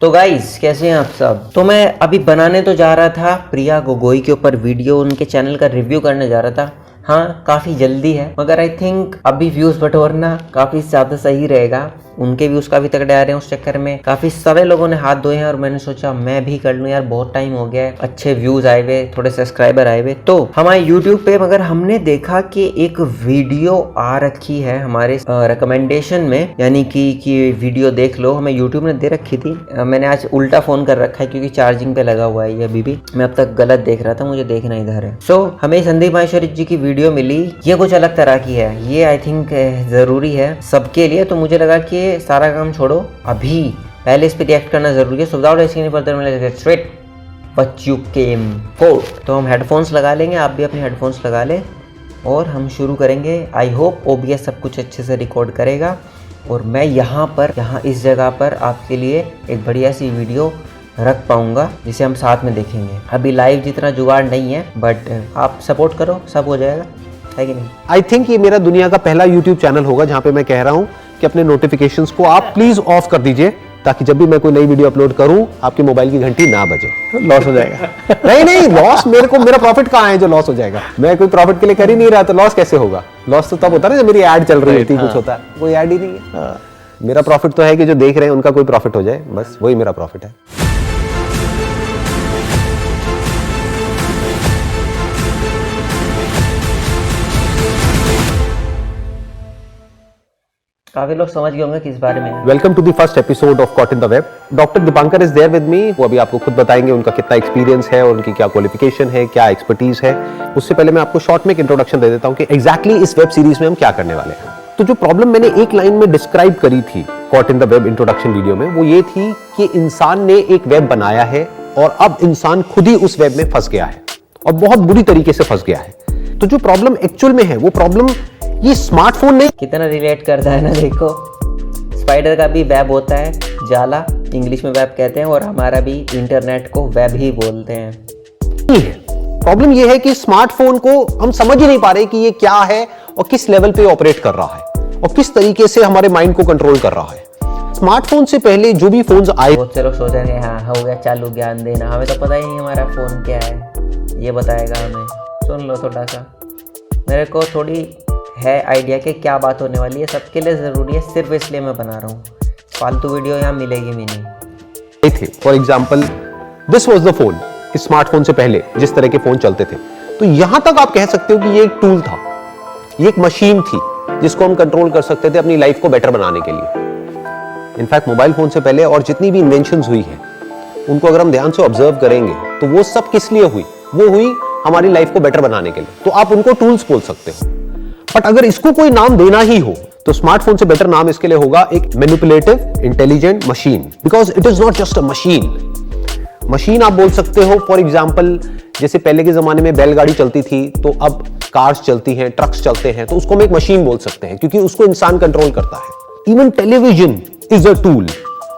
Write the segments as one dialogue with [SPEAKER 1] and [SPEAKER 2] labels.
[SPEAKER 1] तो गाइस कैसे हैं आप सब। तो मैं अभी बनाने तो जा रहा था प्रिया गोगोई के ऊपर वीडियो, उनके चैनल का रिव्यू करने जा रहा था। हाँ, काफ़ी जल्दी है, मगर आई थिंक अभी व्यूज़ बटोरना काफ़ी ज़्यादा सही रहेगा। उनके व्यूज़ काफ़ी तगड़े आ रहे हैं, उस चक्कर में काफ़ी सारे लोगों ने हाथ धोए हैं और मैंने सोचा मैं भी कर लूँ यार, बहुत टाइम हो गया है, अच्छे व्यूज़ आए हुए, थोड़े सब्सक्राइबर आए हुए। तो हमारे यूट्यूब पे मगर हमने देखा कि एक वीडियो आ रखी है हमारे रिकमेंडेशन में, यानी कि वीडियो देख लो, हमें यूट्यूब ने दे रखी थी। मैंने आज उल्टा फ़ोन कर रखा है क्योंकि चार्जिंग पे लगा हुआ है ये अभी भी, मैं अब तक गलत देख रहा था, मुझे देखना इधर है। सो हमें संदीप माहेश्वरी जी की वीडियो मिली, ये कुछ अलग तरह की है, ये आई थिंक ज़रूरी है सबके लिए। तो मुझे लगा कि सारा काम छोड़ो, अभी पहले इस पे रिएक्ट करना जरूरी है। So without wasting any further let's get straight what you came for. तो हम हेडफोन्स लगा लेंगे, आप भी अपने हेडफोन्स लगा ले और हम शुरू करेंगे। आई होप OBS सब कुछ अच्छे से रिकॉर्ड करेगा और मैं यहाँ इस जगह पर आपके लिए एक बढ़िया सी वीडियो रख पाऊंगा जिसे हम साथ में देखेंगे। अभी लाइव जितना जुगाड़ नहीं है, बट आप सपोर्ट करो, सब हो जाएगा, है कि नहीं।
[SPEAKER 2] आई थिंक ये मेरा दुनिया का पहला YouTube चैनल होगा जहां पे मैं कह रहा हूं कि अपने नोटिफिकेशंस को आप प्लीज ऑफ कर दीजिए, ताकि जब भी मैं कोई नई वीडियो अपलोड करूं आपके मोबाइल की घंटी ना बजे।
[SPEAKER 3] लॉस हो जाएगा।
[SPEAKER 2] नहीं लॉस, मेरा प्रॉफिट कहाँ है जो लॉस हो जाएगा। मैं कोई प्रॉफिट के लिए कर ही नहीं रहा, तो लॉस कैसे होगा। लॉस तो तब होता है ना जब मेरी ऐड चल रही होती, कुछ होता है, कोई ऐड ही नहीं है। मेरा प्रॉफिट तो है कि जो देख रहे हैं उनका कोई प्रॉफिट हो जाए, बस वही मेरा प्रॉफिट है।
[SPEAKER 1] काफी लोग समझ गए होंगे किस बारे में है।
[SPEAKER 2] Welcome to the first episode of caught in the web. Doctor Dipankar is there with me. वो अभी आपको खुद बताएंगे उनका कितना एक्सपीरियंस है और उनकी क्या क्वालिफिकेशन है, क्या एक्सपर्टीज है। उससे पहले मैं आपको शॉर्ट में एक इंट्रोडक्शन दे देता हूं कि एग्जैक्टली इस वेब सीरीज में हम क्या करने वाले हैं। तो जो प्रॉब्लम मैंने एक लाइन में डिस्क्राइब करी थी cot in the web introduction video में, वो ये थी कि इंसान ने एक वेब बनाया है और अब इंसान खुद ही उस वेब में फंस गया है और बहुत बुरी तरीके से फंस गया है। तो जो प्रॉब्लम एक्चुअल में है वो प्रॉब्लम ये स्मार्टफोन नहीं।
[SPEAKER 1] कितना रिलेट करता है ना, देखो स्पाइडर का भी वेब होता है, जाला इंग्लिश में वेब कहते हैं, और हमारा भी इंटरनेट को वेब ही बोलते हैं।
[SPEAKER 2] प्रॉब्लम ये है कि स्मार्टफोन को हम समझ ही नहीं पा रहे कि ये क्या है और किस लेवल पे ऑपरेट कर रहा है और किस तरीके से हमारे माइंड को कंट्रोल कर रहा है। स्मार्टफोन से पहले जो भी फोन्स आए,
[SPEAKER 1] बहुत से लोग सोच रहे हैं हाँ हो गया चालू, ज्ञान देना, हमें तो पता ही नहीं हमारा फोन क्या है, ये बताएगा हमें। सुन लो थोड़ा सा, मेरे को थोड़ी है आइडिया कि क्या बात होने वाली है, सबके लिए ज़रूरी है, सिर्फ इसलिए मैं बना रहा हूँ। फालतू वीडियो यहाँ मिलेगी भी नहीं।
[SPEAKER 2] थे for example this was the phone. इस स्मार्टफोन से पहले जिस तरह के फोन चलते थे, तो यहां तक आप कह सकते हो कि ये एक टूल था, ये एक मशीन थी जिसको हम कंट्रोल कर सकते थे अपनी लाइफ को बेटर बनाने के लिए। इनफैक्ट मोबाइल फोन से पहले और जितनी भी इन्वेंशंस हुई है उनको अगर हम ध्यान से ऑब्जर्व करेंगे तो वो सब किस लिए हुई, वो हुई हमारी लाइफ को बेटर बनाने के लिए। तो आप उनको टूल्स बोल सकते हो, बट अगर इसको कोई नाम देना ही हो तो स्मार्टफोन से बेटर नाम इसके लिए होगा एक manipulative intelligent machine, because it is not just a machine आप बोल सकते हो। फॉर एग्जाम्पल जैसे पहले के जमाने में बैलगाड़ी चलती थी, तो अब कार्स चलती हैं, ट्रक्स चलते हैं, तो उसको हम एक मशीन बोल सकते हैं क्योंकि उसको इंसान कंट्रोल करता है। Even television is a tool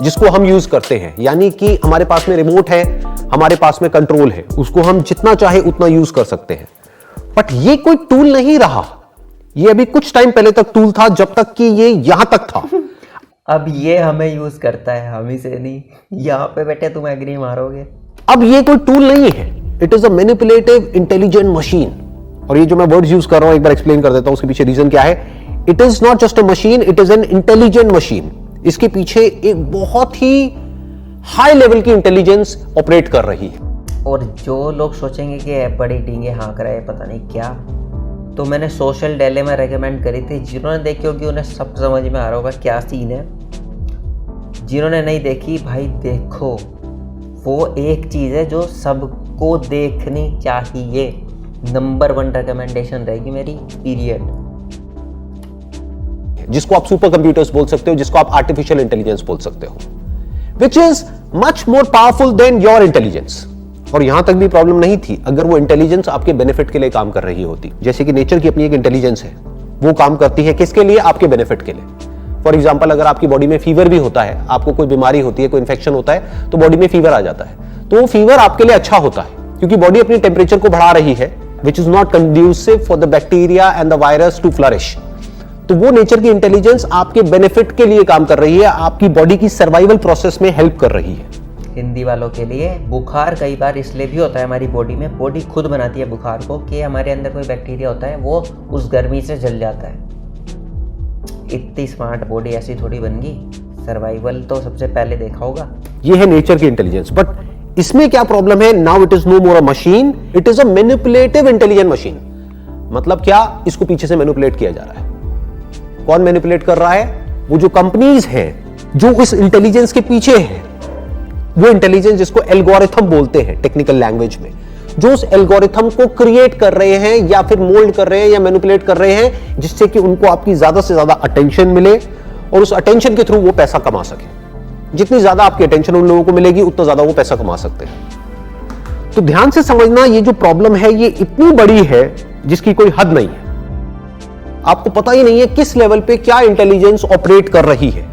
[SPEAKER 2] जिसको हम यूज करते हैं, यानी कि हमारे पास में रिमोट है, हमारे पास में कंट्रोल है, उसको हम जितना चाहे उतना यूज कर सकते हैं। बट ये कोई टूल नहीं रहा, ये अभी कुछ टाइम पहले तक टूल था, जब तक कि ये यहां तक था।
[SPEAKER 1] अब ये हमें यूज करता है, हम ही से नहीं। यहाँ पे बैठे तुम एग्री मारोगे।
[SPEAKER 2] अब ये कोई टूल नहीं है, it is a manipulative intelligent machine. और ये जो मैं वर्ड्स यूज कर रहा हूं एक बार एक्सप्लेन कर देता हूं उसके पीछे रीजन क्या है। It is not just a machine, it is an intelligent machine. इसके पीछे एक बहुत ही हाई लेवल की इंटेलिजेंस ऑपरेट कर रही है।
[SPEAKER 1] और जो लोग सोचेंगे कि बड़ी डींगे हाँक रहा है पता नहीं क्या, तो मैंने सोशल डिलेमा रेकमेंड करी थी, जिन्होंने देखी होगी उन्हें सब समझ में आ रहा होगा क्या सीन है। जिन्होंने नहीं देखी भाई देखो, वो एक चीज़ है जो सबको देखनी चाहिए। नंबर 1 रिकमेंडेशन रहेगी मेरी, पीरियड।
[SPEAKER 2] जिसको आप सुपर कंप्यूटर्स बोल सकते हो, जिसको आप आर्टिफिशियल इंटेलिजेंस बोल सकते हो, which is much more powerful than your intelligence. और यहां तक भी प्रॉब्लम नहीं थी अगर वो इंटेलिजेंस आपके बेनिफिट के लिए काम कर रही होती। जैसे कि नेचर की अपनी एक इंटेलिजेंस है, वो काम करती है किसके लिए, आपके बेनिफिट के लिए। फॉर एग्जाम्पल अगर आपकी बॉडी में फीवर भी होता है, आपको कोई बीमारी होती है, कोई इन्फेक्शन होता है, तो बॉडी में फीवर आ जाता है, तो वो फीवर आपके लिए अच्छा होता है क्योंकि बॉडी अपनी टेम्परेचर को बढ़ा रही है, which is not conducive for the bacteria and the virus to flourish. तो वो नेचर की इंटेलिजेंस आपके बेनिफिट के लिए काम कर रही है, आपकी बॉडी की सर्वाइवल प्रोसेस में हेल्प कर रही है।
[SPEAKER 1] हिंदी वालों के लिए, बुखार कई बार इसलिए भी होता है हमारी बॉडी में, बॉडी खुद बनाती है बुखार को कि हमारे अंदर कोई बैक्टीरिया होता है वो उस गर्मी से जल जाता है। इतनी स्मार्ट बॉडी ऐसी थोड़ी बन गई, सर्वाइवल तो सबसे पहले देखा होगा।
[SPEAKER 2] ये है नेचर की इंटेलिजेंस। बट इसमें क्या प्रॉब्लम है, now it is no more a machine, it is a manipulative intelligent machine. मतलब क्या, इसको पीछे से मैनिपुलेट किया जा रहा है। कौन मैनिपुलेट कर रहा है? वो जो कंपनीज हैं जो इस इंटेलिजेंस के पीछे है, वो इंटेलिजेंस जिसको एल्गोरिथम बोलते हैं टेक्निकल लैंग्वेज में, जो उस एल्गोरिथम को क्रिएट कर रहे हैं या फिर मोल्ड कर रहे हैं या मैनिपुलेट कर रहे हैं, जिससे कि उनको आपकी ज्यादा से ज्यादा अटेंशन मिले और उस अटेंशन के थ्रू वो पैसा कमा सके। जितनी ज्यादा आपकी अटेंशन उन लोगों को मिलेगी उतना ज्यादा वो पैसा कमा सकते हैं। तो ध्यान से समझना, ये जो प्रॉब्लम है ये इतनी बड़ी है जिसकी कोई हद नहीं है। आपको पता ही नहीं है किस लेवल पे क्या इंटेलिजेंस ऑपरेट कर रही है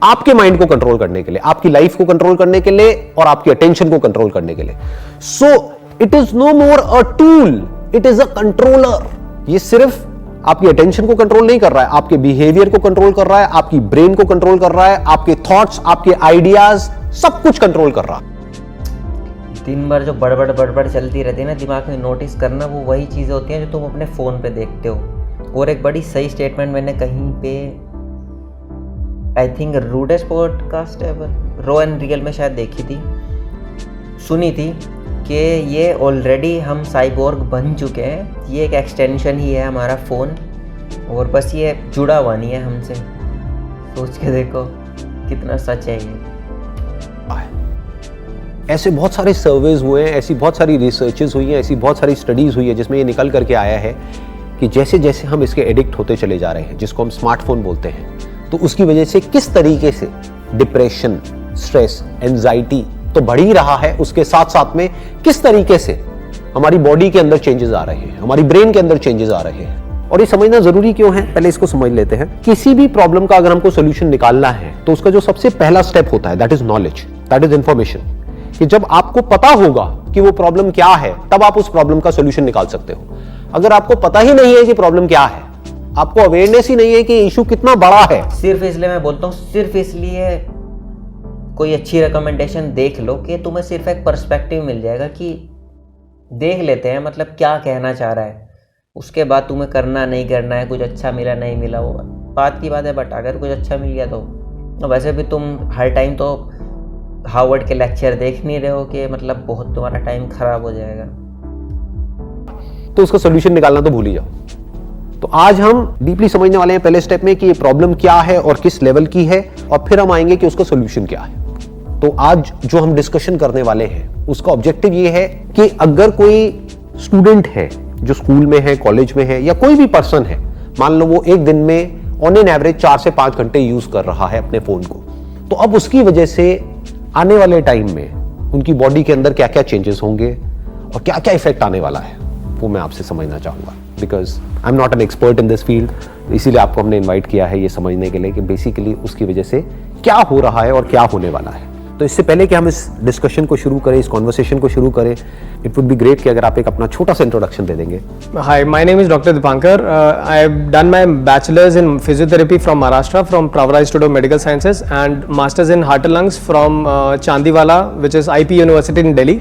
[SPEAKER 2] आपके माइंड को कंट्रोल करने के लिए, आपकी लाइफ को कंट्रोल करने के लिए और आपकी अटेंशन को कंट्रोल करने के लिए। So it is no more a tool, it is a controller. ये सिर्फ आपकी अटेंशन को कंट्रोल नहीं कर रहा है, आपके बिहेवियर को कंट्रोल कर रहा है, आपकी ब्रेन को कंट्रोल कर रहा है, आपके थॉट्स, आपके आइडियाज, सब कुछ कंट्रोल कर रहा है।
[SPEAKER 1] दिन भर जो बड़बड़ चलती रहती है ना दिमाग में, नोटिस करना, वो वही चीज़ें होती हैं जो तुम अपने फ़ोन पे देखते हो। और एक बड़ी सही स्टेटमेंट मैंने कहीं पे, आई थिंक रूडेस्ट पॉडकास्ट है, रो एंड रियल में शायद देखी थी, सुनी थी कि ये ऑलरेडी हम साइबोर्ग बन चुके हैं, ये एक एक्सटेंशन ही है हमारा फ़ोन, और बस ये जुड़ा हुआ नहीं है हमसे। सोच के देखो कितना सच है ये।
[SPEAKER 2] ऐसे बहुत सारे सर्वेज हुए हैं, ऐसी बहुत सारी रिसर्चेस हुई हैं, ऐसी बहुत सारी स्टडीज हुई है जिसमें ये निकल करके आया है कि जैसे जैसे हम इसके एडिक्ट होते चले जा रहे हैं, जिसको हम स्मार्टफोन बोलते हैं, तो उसकी वजह से किस तरीके से डिप्रेशन, स्ट्रेस, एंजाइटी तो बढ़ ही रहा है, उसके साथ साथ में किस तरीके से हमारी बॉडी के अंदर चेंजेस आ रहे हैं, हमारी ब्रेन के अंदर चेंजेस आ रहे हैं। और ये समझना जरूरी क्यों है, पहले इसको समझ लेते हैं। किसी भी प्रॉब्लम का अगर हमको सोल्यूशन निकालना है तो उसका जो सबसे पहला स्टेप होता है, that is knowledge, that is information. कि जब आपको पता होगा कि वो प्रॉब्लम क्या है, तब आप उस प्रॉब्लम का सोल्यूशन निकाल सकते हो। अगर आपको पता ही नहीं है कि प्रॉब्लम क्या है, आपको अवेयरनेस ही नहीं है कि इशू कितना बड़ा है,
[SPEAKER 1] सिर्फ इसलिए मैं बोलता हूँ, सिर्फ इसलिए कोई अच्छी रिकमेंडेशन देख लो कि तुम्हें सिर्फ एक पर्सपेक्टिव मिल जाएगा कि देख लेते हैं मतलब क्या कहना चाह रहा है, उसके बाद तुम्हें करना नहीं करना है, कुछ अच्छा मिला नहीं मिला वो बात की बात है। बट अगर कुछ अच्छा मिल गया तो वैसे भी तुम हर टाइम तो हार्वर्ड के लेक्चर देख नहीं रहे हो कि मतलब बहुत तुम्हारा टाइम खराब हो जाएगा,
[SPEAKER 2] तो उसका सोल्यूशन निकालना तो भूल ही जाओ। तो आज हम डीपली समझने वाले हैं पहले स्टेप में कि ये प्रॉब्लम क्या है और किस लेवल की है, और फिर हम आएंगे कि उसका सोल्यूशन क्या है। तो आज जो हम डिस्कशन करने वाले हैं उसका ऑब्जेक्टिव ये है कि अगर कोई स्टूडेंट है जो स्कूल में है, कॉलेज में है, या कोई भी पर्सन है, मान लो वो एक दिन में ऑन एन एवरेज 4 से 5 घंटे यूज कर रहा है अपने फोन को, तो अब उसकी वजह से आने वाले टाइम में उनकी बॉडी के अंदर क्या क्या चेंजेस होंगे और क्या क्या इफेक्ट आने वाला है, वो मैं आपसे समझना चाहूंगा। Because I am not an expert in this field, इसीलिए आपको हमने इन्वाइट किया है ये समझने के लिए कि बेसिकली उसकी वजह से क्या हो रहा है और क्या होने वाला है। तो इससे पहले कि हम इस डिस्कशन को शुरू करें, इस कॉन्वर्सेशन को शुरू करें, इट वुड बी ग्रेट कि अगर आप एक अपना छोटा सा इंट्रोडक्शन दे देंगे।
[SPEAKER 3] Hi, my name is Dr. Dipankar. I have done my bachelor's in physiotherapy from Maharashtra from Pravara Institute of Medical Sciences and master's in heart and lungs from Chandiwala, which is IP University in Delhi.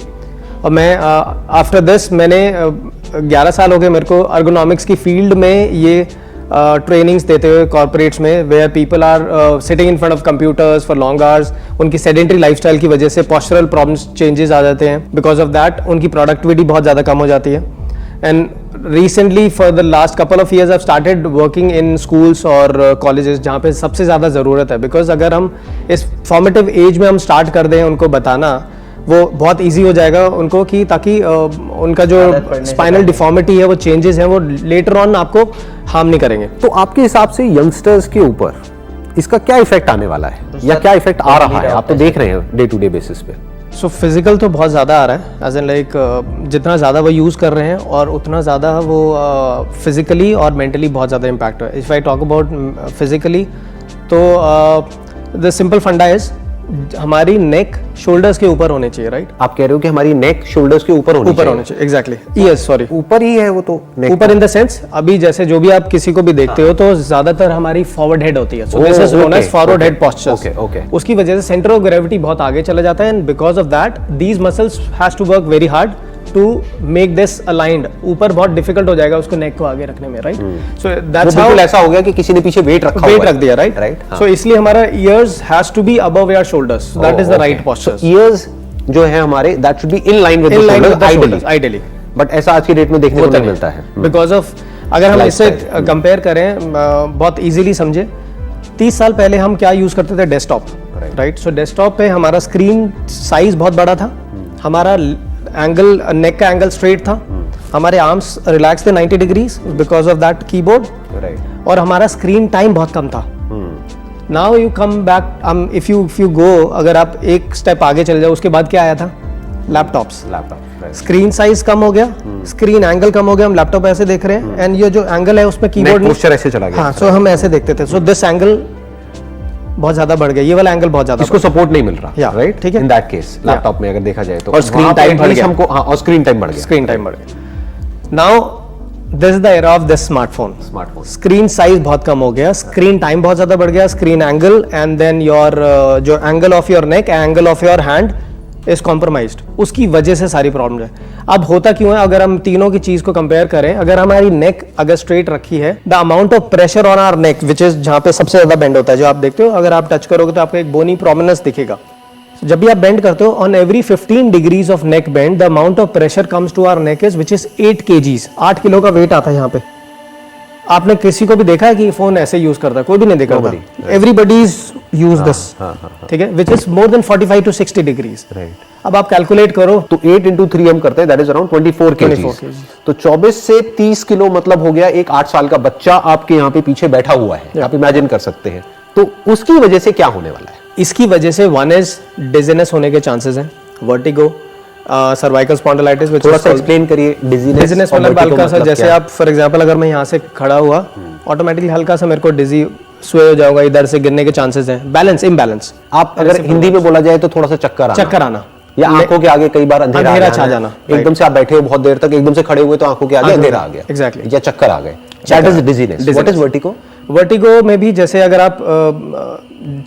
[SPEAKER 3] और मैं after this मैंने 11 साल हो गए मेरे को ergonomics की field में ये ट्रेनिंग्स देते हुए कॉर्पोरेट्स में, where people are sitting in front of computers for long hours. उनकी सेडेंटरी लाइफस्टाइल की वजह से पोस्चरल प्रॉब्लम्स, चेंजेस आ जाते हैं, बिकॉज ऑफ दैट उनकी प्रोडक्टिविटी बहुत ज़्यादा कम हो जाती है। And recently for the last couple of years I started working in schools और कॉलेजेस जहाँ पे सबसे ज़्यादा ज़रूरत है, बिकॉज अगर हम इस फॉर्मेटिव एज में हम स्टार्ट कर दें उनको बताना, वो बहुत इजी हो जाएगा उनको कि ताकि उनका जो स्पाइनल डिफॉर्मिटी है, वो चेंजेस हैं, वो लेटर ऑन आपको हार्म नहीं करेंगे।
[SPEAKER 2] तो आपके हिसाब से यंगस्टर्स के ऊपर इसका क्या इफेक्ट आने वाला है या क्या इफेक्ट आ रहा है, आप तो देख रहे हैं डे टू डे बेसिस पे?
[SPEAKER 3] सो फिजिकल तो बहुत ज़्यादा आ रहा है, एज एन लाइक जितना ज़्यादा वो यूज़ कर रहे हैं और उतना ज़्यादा वो फिजिकली और मेंटली बहुत ज़्यादा इम्पैक्ट है। If I talk about physically, तो द सिंपल फंडा इज़ हमारी नेक शोल्डर्स के ऊपर होने चाहिए, राइट?
[SPEAKER 2] आप कह रहे हो कि हमारी नेक शोल्डर्स के ऊपर होनी चाहिए।
[SPEAKER 3] चाहिए, एग्जैक्टली। यस, सॉरी,
[SPEAKER 2] ऊपर ही है वो तो neck
[SPEAKER 3] ऊपर इन द सेंस, अभी जैसे जो भी आप किसी को भी देखते हो तो ज्यादातर हमारी फॉरवर्ड हेड होती है, so this is known as forward head postures.
[SPEAKER 2] Okay.
[SPEAKER 3] उसकी वजह से सेंटर ऑफ ग्रेविटी बहुत आगे चला जाता है, and because of that these muscles has to work very hard to make this aligned. ऊपर बहुत डिफिकल्ट हो जाएगा उसको नेक को आगे रखने में, राइट? सो दैट्स हाउ
[SPEAKER 2] ऐसा हो गया कि किसी ने पीछे वेट रखा,
[SPEAKER 3] वेट रख दिया, राइट?
[SPEAKER 2] राइट।
[SPEAKER 3] सो इसलिए हमारा ears has to be above your shoulders, that is the right posture.
[SPEAKER 2] Ears जो है हमारे that should be in line with the shoulders ideally, but ऐसा आज की डेट में देखने को नहीं मिलता है
[SPEAKER 3] बिकॉज ऑफ, अगर हम इससे कंपेयर करें बहुत इजीली समझे, 30 साल पहले हम क्या यूज करते थे? Desktop, right? सो डेस्कटॉप पे हमारा स्क्रीन साइज बहुत बड़ा था, हमारा एंगल, नेक का एंगल स्ट्रेट था, हमारे आर्म्स रिलैक्स थे 90 degrees because of that keyboard, और हमारा स्क्रीन टाइम बहुत कम था। Now you come back, if you go, अगर आप एक स्टेप आगे चले जाओ, उसके बाद क्या आया था? लैपटॉप्स। स्क्रीन साइज कम हो गया, स्क्रीन एंगल कम हो गया, हम लैपटॉप ऐसे देख रहे हैं, एंड ये जो एंगल है उसमें कीबोर्ड
[SPEAKER 2] पोस्चर ऐसे चला गया।
[SPEAKER 3] हाँ, सो हम ऐसे देखते थे, सो दिस एंगल बहुत ज्यादा बढ़ गया, ये वाला एंगल बहुत ज्यादा,
[SPEAKER 2] इसको सपोर्ट नहीं मिल रहा,
[SPEAKER 3] या
[SPEAKER 2] राइट?
[SPEAKER 3] ठीक है,
[SPEAKER 2] इन दैट केस लैपटॉप में अगर देखा जाए तो,
[SPEAKER 3] और स्क्रीन टाइम बढ़ गया
[SPEAKER 2] हमको, हाँ, और स्क्रीन टाइम बढ़ गया,
[SPEAKER 3] स्क्रीन टाइम बढ़ गया। Now this is the era of this smartphone. Screen size बहुत कम हो गया, स्क्रीन टाइम बहुत ज्यादा बढ़ गया, screen angle, and then your जो angle of your neck, angle of your hand is compromised. उसकी वजह से सारी प्रॉब्लम है। अब होता क्यों है? अगर हम तीनों की चीज को कंपेयर करें, अगर हमारी नेक अगर स्ट्रेट रखी है, the amount of pressure on our neck, which is जहां पे सबसे ज्यादा बेंड होता है, जो आप देखते हो, अगर आप टच करोगे तो आपको एक बोनी प्रोमिनेंस दिखेगा। जब भी आप बेंड करते हो, on every 15 degrees of neck bend, the amount of pressure comes to our neck is which is 8 kgs। 8 kilo का वेट आता है यहाँ पे। आपने किसी को भी देखा है कि फोन ऐसे यूज करता है? कोई भी नहीं देखा होगा। एवरीबॉडी इज यूज दिस, ठीक है, which is more than 45 to 60 degrees. अब आप कैलकुलेट करो
[SPEAKER 2] तो 8 into 3 हम करते हैं, दैट इज अराउंड 24 kg। तो 24 से 30 किलो मतलब हो गया एक 8 साल का बच्चा आपके यहाँ पे पीछे बैठा हुआ है, आप इमेजिन कर सकते हैं। तो उसकी वजह से क्या होने वाला है?
[SPEAKER 3] इसकी वजह से वन इज डिजीनेस होने के चांसेस हैं, वर्टिगो, सर्वाइकल स्पॉन्डिलाइटिस।
[SPEAKER 2] थोड़ा सा एक्सप्लेन करिए डिजीनेस
[SPEAKER 3] मतलब हल्का सा, जैसे आप फॉर एग्जांपल अगर मैं यहाँ से खड़ा हुआ, ऑटोमेटिकली हल्का सा मेरे को डिजी स्वे हो जाऊंगा, इधर से गिरने के चांसेस हैं। Balance, imbalance.
[SPEAKER 2] आप अगर हिंदी में बोला जाए तो थोड़ा सा चक्कर आना, या आंखों के आगे कई बार अंधेरा छा जाना। एकदम से आप बैठे हो बहुत देर तक, एकदम से खड़े हुए तो आंखों के आगे अंधेरा आ गया,
[SPEAKER 3] एग्जैक्टली,
[SPEAKER 2] या चक्कर आ गए, that is dizziness. What is vertigo?
[SPEAKER 3] Vertigo में भी जैसे अगर आप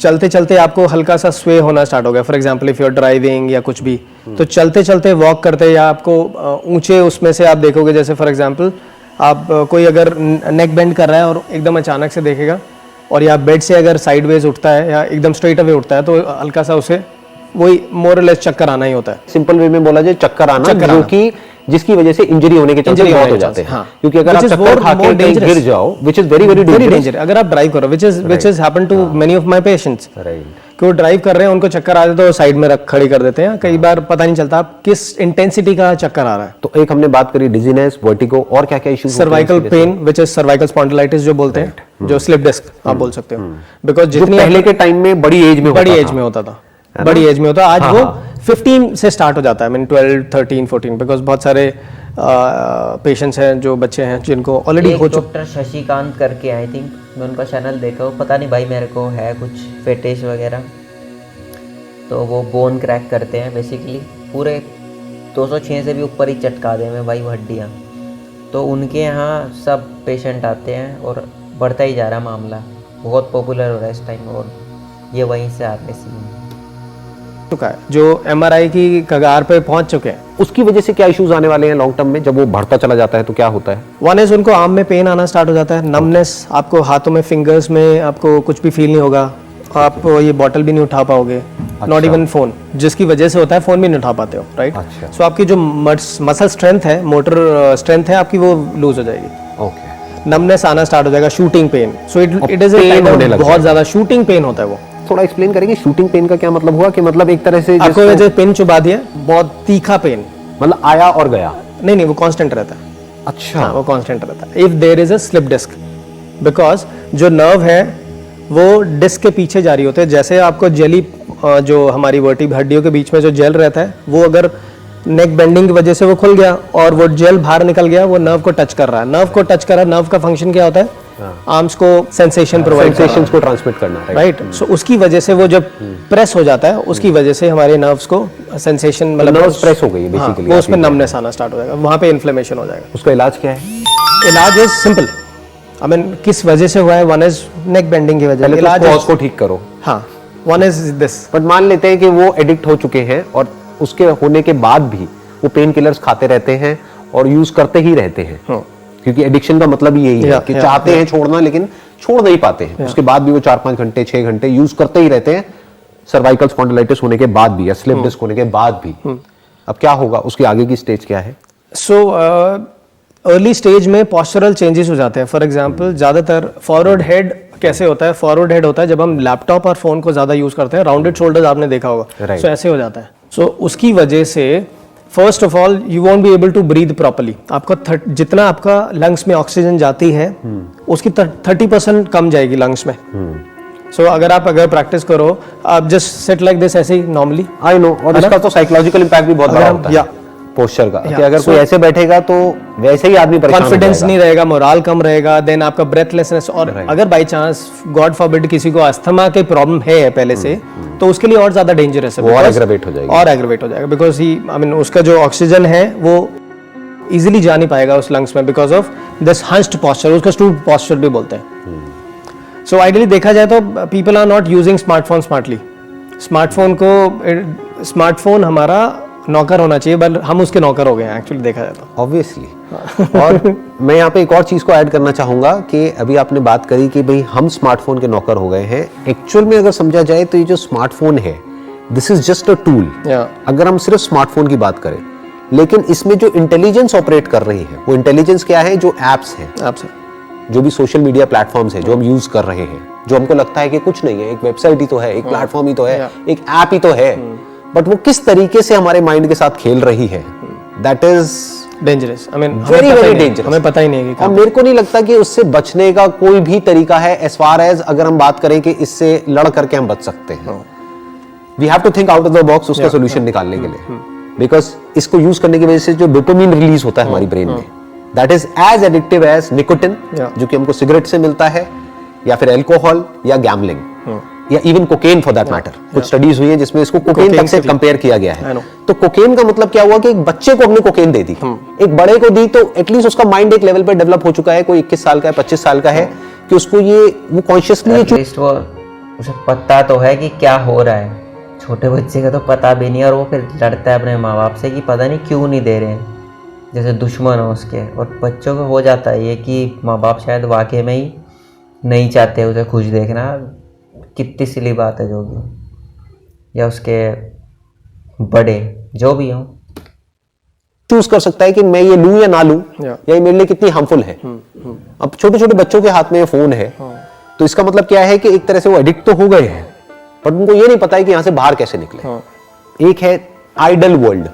[SPEAKER 3] चलते चलते आपको हल्का सा स्वे होना स्टार्ट हो गया, for example if you are driving या कुछ भी, तो चलते चलते वॉक करते, या आपको ऊंचे उसमें से आप देखोगे, जैसे फॉर एग्जांपल आप कोई अगर नेक बेंड कर रहा है और एकदम अचानक से देखेगा, और या बेड से अगर साइडवेज उठता है या एकदम स्ट्रेट अवे उठता है, तो हल्का सा उसे वही मोर लेस चक्कर आना ही होता है।
[SPEAKER 2] सिंपल वे में बोला जाए चक्कर आना, जो कि जिसकी वजह से इंजरी होने के चांसेस बहुत हो जाते हैं।
[SPEAKER 3] हाँ।
[SPEAKER 2] क्योंकि अगर आप चक्कर खा के कहीं गिर जाओ, which is very very dangerous।
[SPEAKER 3] अगर आप ड्राइव करो, which has happened to many of my patients, कि वो ड्राइव कर रहे हैं, उनको चक्कर आ जाता है तो साइड में रख खड़ी कर देते हैं, कई बार पता नहीं चलता आप किस इंटेंसिटी का चक्कर आ रहा है।
[SPEAKER 2] तो एक हमने बात करी डिजीनेस, वर्टिगो, और क्या क्या issues?
[SPEAKER 3] Cervical pain, which is cervical spondylitis जो बोलते हैं, जो स्लिप डिस्क आप बोल सकते हो, बिकॉज जितनी
[SPEAKER 2] पहले के टाइम में बड़ी एज में
[SPEAKER 3] होता था, बड़ी एज में होता, आज वो 15 से स्टार्ट हो जाता है, मीन 12, 13, 14, बिकॉज बहुत सारे पेशेंट्स हैं, जो बच्चे हैं जिनको ऑलरेडी हो चुका।
[SPEAKER 1] डॉक्टर शशिकांत करके, आई थिंक मैं उनका चैनल देखा, पता नहीं भाई मेरे को है कुछ फेटिश वगैरह, तो वो बोन क्रैक करते हैं बेसिकली, पूरे 206 से भी ऊपर ही चटका दे में भाई वो हड्डियाँ। तो उनके यहाँ सब पेशेंट आते हैं और बढ़ता ही जा रहा मामला, बहुत पॉपुलर हो रहा है इस टाइम, और ये वहीं से आते सीन
[SPEAKER 3] चुका है, जो MRI की कगार पे पहुंच चुके हैं।
[SPEAKER 2] उसकी वजह से क्या इश्यूज आने वाले हैं लॉन्ग टर्म में? जब वो बढ़ता चला जाता है तो क्या होता है?
[SPEAKER 3] वन इज उनको आर्म में पेन आना स्टार्ट हो जाता है, नमनेस, आपको हाथों में, फिंगर्स में आपको कुछ भी फील नहीं होगा, आप ये बॉटल भी नहीं उठा पाओगे, नॉट इवन फोन, जिसकी वजह से होता है फोन भी नहीं उठा पाते हो, राइट? सो आपकी जो मसल स्ट्रेंथ है, मोटर स्ट्रेंथ है आपकी, वो लूज हो जाएगी।
[SPEAKER 2] ओके।
[SPEAKER 3] नमनेस आना स्टार्ट हो जाएगा, shooting pain, so it is बहुत ज्यादा शूटिंग पेन होता है वो।
[SPEAKER 2] थोड़ा एक्सप्लेन करेंगे शूटिंग पेन का क्या मतलब हुआ? कि मतलब एक तरह से
[SPEAKER 3] आपको जैसे पेन चुबा दिया, बहुत तीखा पेन,
[SPEAKER 2] मतलब आया और गया?
[SPEAKER 3] नहीं, वो कांस्टेंट रहता है।
[SPEAKER 2] अच्छा,
[SPEAKER 3] वो कांस्टेंट रहता है। If there is a slip disc, because जो नर्व है वो डिस्क के पीछे जा रही होती है, जैसे आपको जेली, जो हमारी वर्टिब्रल हड्डियों के बीच में जो जेल रहता है, वो अगर नेक बेंडिंग की वजह से वो खुल गया और वो जेल बाहर निकल गया, वो नर्व को टच कर रहा है। नर्व को टच कर रहा है, नर्व का फंक्शन क्या होता है? आर्म्स को सेंसेशन प्रोवाइड
[SPEAKER 2] सेंसेशंस को ट्रांसमिट करना,
[SPEAKER 3] राइट। सो उसकी वजह से वो जब प्रेस हो जाता है, उसकी वजह से हमारे नर्व्स को सेंसेशन मतलब
[SPEAKER 2] नर्व्स प्रेस हो गई है बेसिकली,
[SPEAKER 3] वो उसमें नमनेस आना स्टार्ट हो जाएगा, वहाँ पे इन्फ्लेमेशन हो जाएगा।
[SPEAKER 2] उसका इलाज क्या है?
[SPEAKER 3] इलाज इज सिंपल। आई मीन किस वजह से हुआ है? वन इज नेक बेंडिंग की वजह से,
[SPEAKER 2] इलाज है उसको ठीक करो।
[SPEAKER 3] हाँ, वन इज दिस।
[SPEAKER 2] बट मान लेते हैं कि वो एडिक्ट हो चुके हैं और उसके होने के बाद भी वो पेन किलर्स खाते रहते हैं और यूज करते ही रहते हैं, क्योंकि एडिक्शन का मतलब यही है कि चाहते हैं छोड़ना लेकिन छोड़ नहीं पाते हैं। उसके बाद भी वो 4-5 घंटे 6 घंटे यूज करते ही रहते हैं, सर्वाइकल स्पॉन्डिलाइटिस होने के बाद भी या स्लिप डिस्क होने के बाद भी। अब क्या होगा? उसकी आगे की स्टेज क्या है?
[SPEAKER 3] सो अर्ली स्टेज में पोस्चरल चेंजेस हो जाते हैं। फॉर एग्जांपल ज्यादातर फॉरवर्ड हेड कैसे होता है? फॉरवर्ड हेड होता है जब हम लैपटॉप और फोन को ज्यादा यूज करते हैं। राउंडेड शोल्डर्स आपने देखा होगा, सो ऐसे हो जाता है। सो उसकी वजह से first of all you won't be able to breathe properly. आपका जितना आपका लंग्स में ऑक्सीजन जाती है उसकी 30% कम जाएगी लंग्स में। सो अगर प्रैक्टिस करो, आप जस्ट सिट लाइक दिस ऐसे ही नॉर्मली।
[SPEAKER 2] आई नो, और इसका तो साइकोलॉजिकल इंपैक्ट भी बहुत बड़ा होता है पोस्चर का, कि अगर कोई ऐसे बैठेगा तो वैसे ही आदमी परेशान हो जाएगा,
[SPEAKER 3] कॉन्फिडेंस नहीं रहेगा, मोरल कम रहेगा, देन आपका ब्रेथलेसनेस। और अगर बाय चांस गॉड फॉरबिड किसी को अस्थमा की प्रॉब्लम है पहले से, तो उसके लिए और ज्यादा डेंजरस है,
[SPEAKER 2] और एग्रेवेट हो जाएगा,
[SPEAKER 3] बिकॉज ही आई मीन उसका जो ऑक्सीजन है वो इजीली जा नहीं पाएगा उस लंग्स में because of this hunched posture, उसका स्टूड पोस्चर भी बोलते हैं। सो आइडियली देखा जाए तो people are not using smartphone smartly. Smartphone हमारा नौकर होना चाहिए, बट हम उसके नौकर हो गए हैं एक्चुअली देखा जाए तो,
[SPEAKER 2] ऑब्वियसली। और मैं यहाँ पे एक और चीज को ऐड करना चाहूंगा कि अभी आपने बात करी कि भाई हम स्मार्टफोन के नौकर हो गए हैं। एक्चुअल में अगर समझा जाए तो ये जो स्मार्टफोन है, this is just a tool. अगर हम सिर्फ स्मार्टफोन की बात करें, लेकिन इसमें जो इंटेलिजेंस ऑपरेट कर रही है, वो इंटेलिजेंस क्या है? जो एप्स हैं, जो भी सोशल मीडिया प्लेटफॉर्म्स हैं जो हम यूज कर रहे हैं, जो हमको लगता है कि कुछ नहीं है, एक वेबसाइट ही तो है, एक प्लेटफॉर्म ही तो है, एक ऐप ही तो है, बट वो किस तरीके से हमारे माइंड के साथ खेल रही है, that is
[SPEAKER 3] dangerous. I mean
[SPEAKER 2] very very dangerous.
[SPEAKER 3] हमें पता ही नहीं है।
[SPEAKER 2] और मेरे को नहीं लगता कि उससे बचने का कोई भी तरीका है, एज फार एज अगर हम बात करें कि इससे लड़ करके हम बच सकते हैं। We have to think out of the box उसका सोल्यूशन निकालने के लिए, बिकॉज इसको यूज करने की वजह से जो डोपामिन रिलीज होता है हमारी ब्रेन में, that is as addictive as nicotine, जो कि हमको सिगरेट से मिलता है, या फिर अल्कोहल, या गैम्बलिंग, या even cocaine for that matter. कुछ स्टडीज हुई है जिसमें इसको कोकेन तक से कंपेयर किया गया है। तो कोकेन का मतलब क्या हुआ कि एक बच्चे को हमने कोकेन दे दी, एक बड़े को दी, तो एटलीस्ट उसका माइंड एक लेवल पे डेवलप हो चुका है, कोई 21 साल का है, 25 साल का है, कि उसको वो कॉन्शियसली
[SPEAKER 1] वो उसे पता तो है कि क्या हो रहा है। छोटे बच्चे का तो पता भी नहीं, और वो फिर लड़ता है अपने माँ बाप से कि पता नहीं क्यों नहीं दे रहे हैं, जैसे दुश्मन हो उसके। और बच्चों को हो जाता है ये कि माँ बाप शायद वाकई में ही नहीं चाहते उसे खुश देखना, कितनी सिली बात है जो भी, या उसके बड़े जो भी हों
[SPEAKER 2] चूज कर सकता है कि मैं ये लूं या ना लूं, या ये मेरे लिए कितनी हार्मफुल है। अब छोटे छोटे बच्चों के हाथ में फोन है, तो इसका मतलब क्या है कि एक तरह से वो एडिक्ट तो हो गए हैं, बट उनको ये नहीं पता है कि यहां से बाहर कैसे निकले। एक है आइडल वर्ल्ड,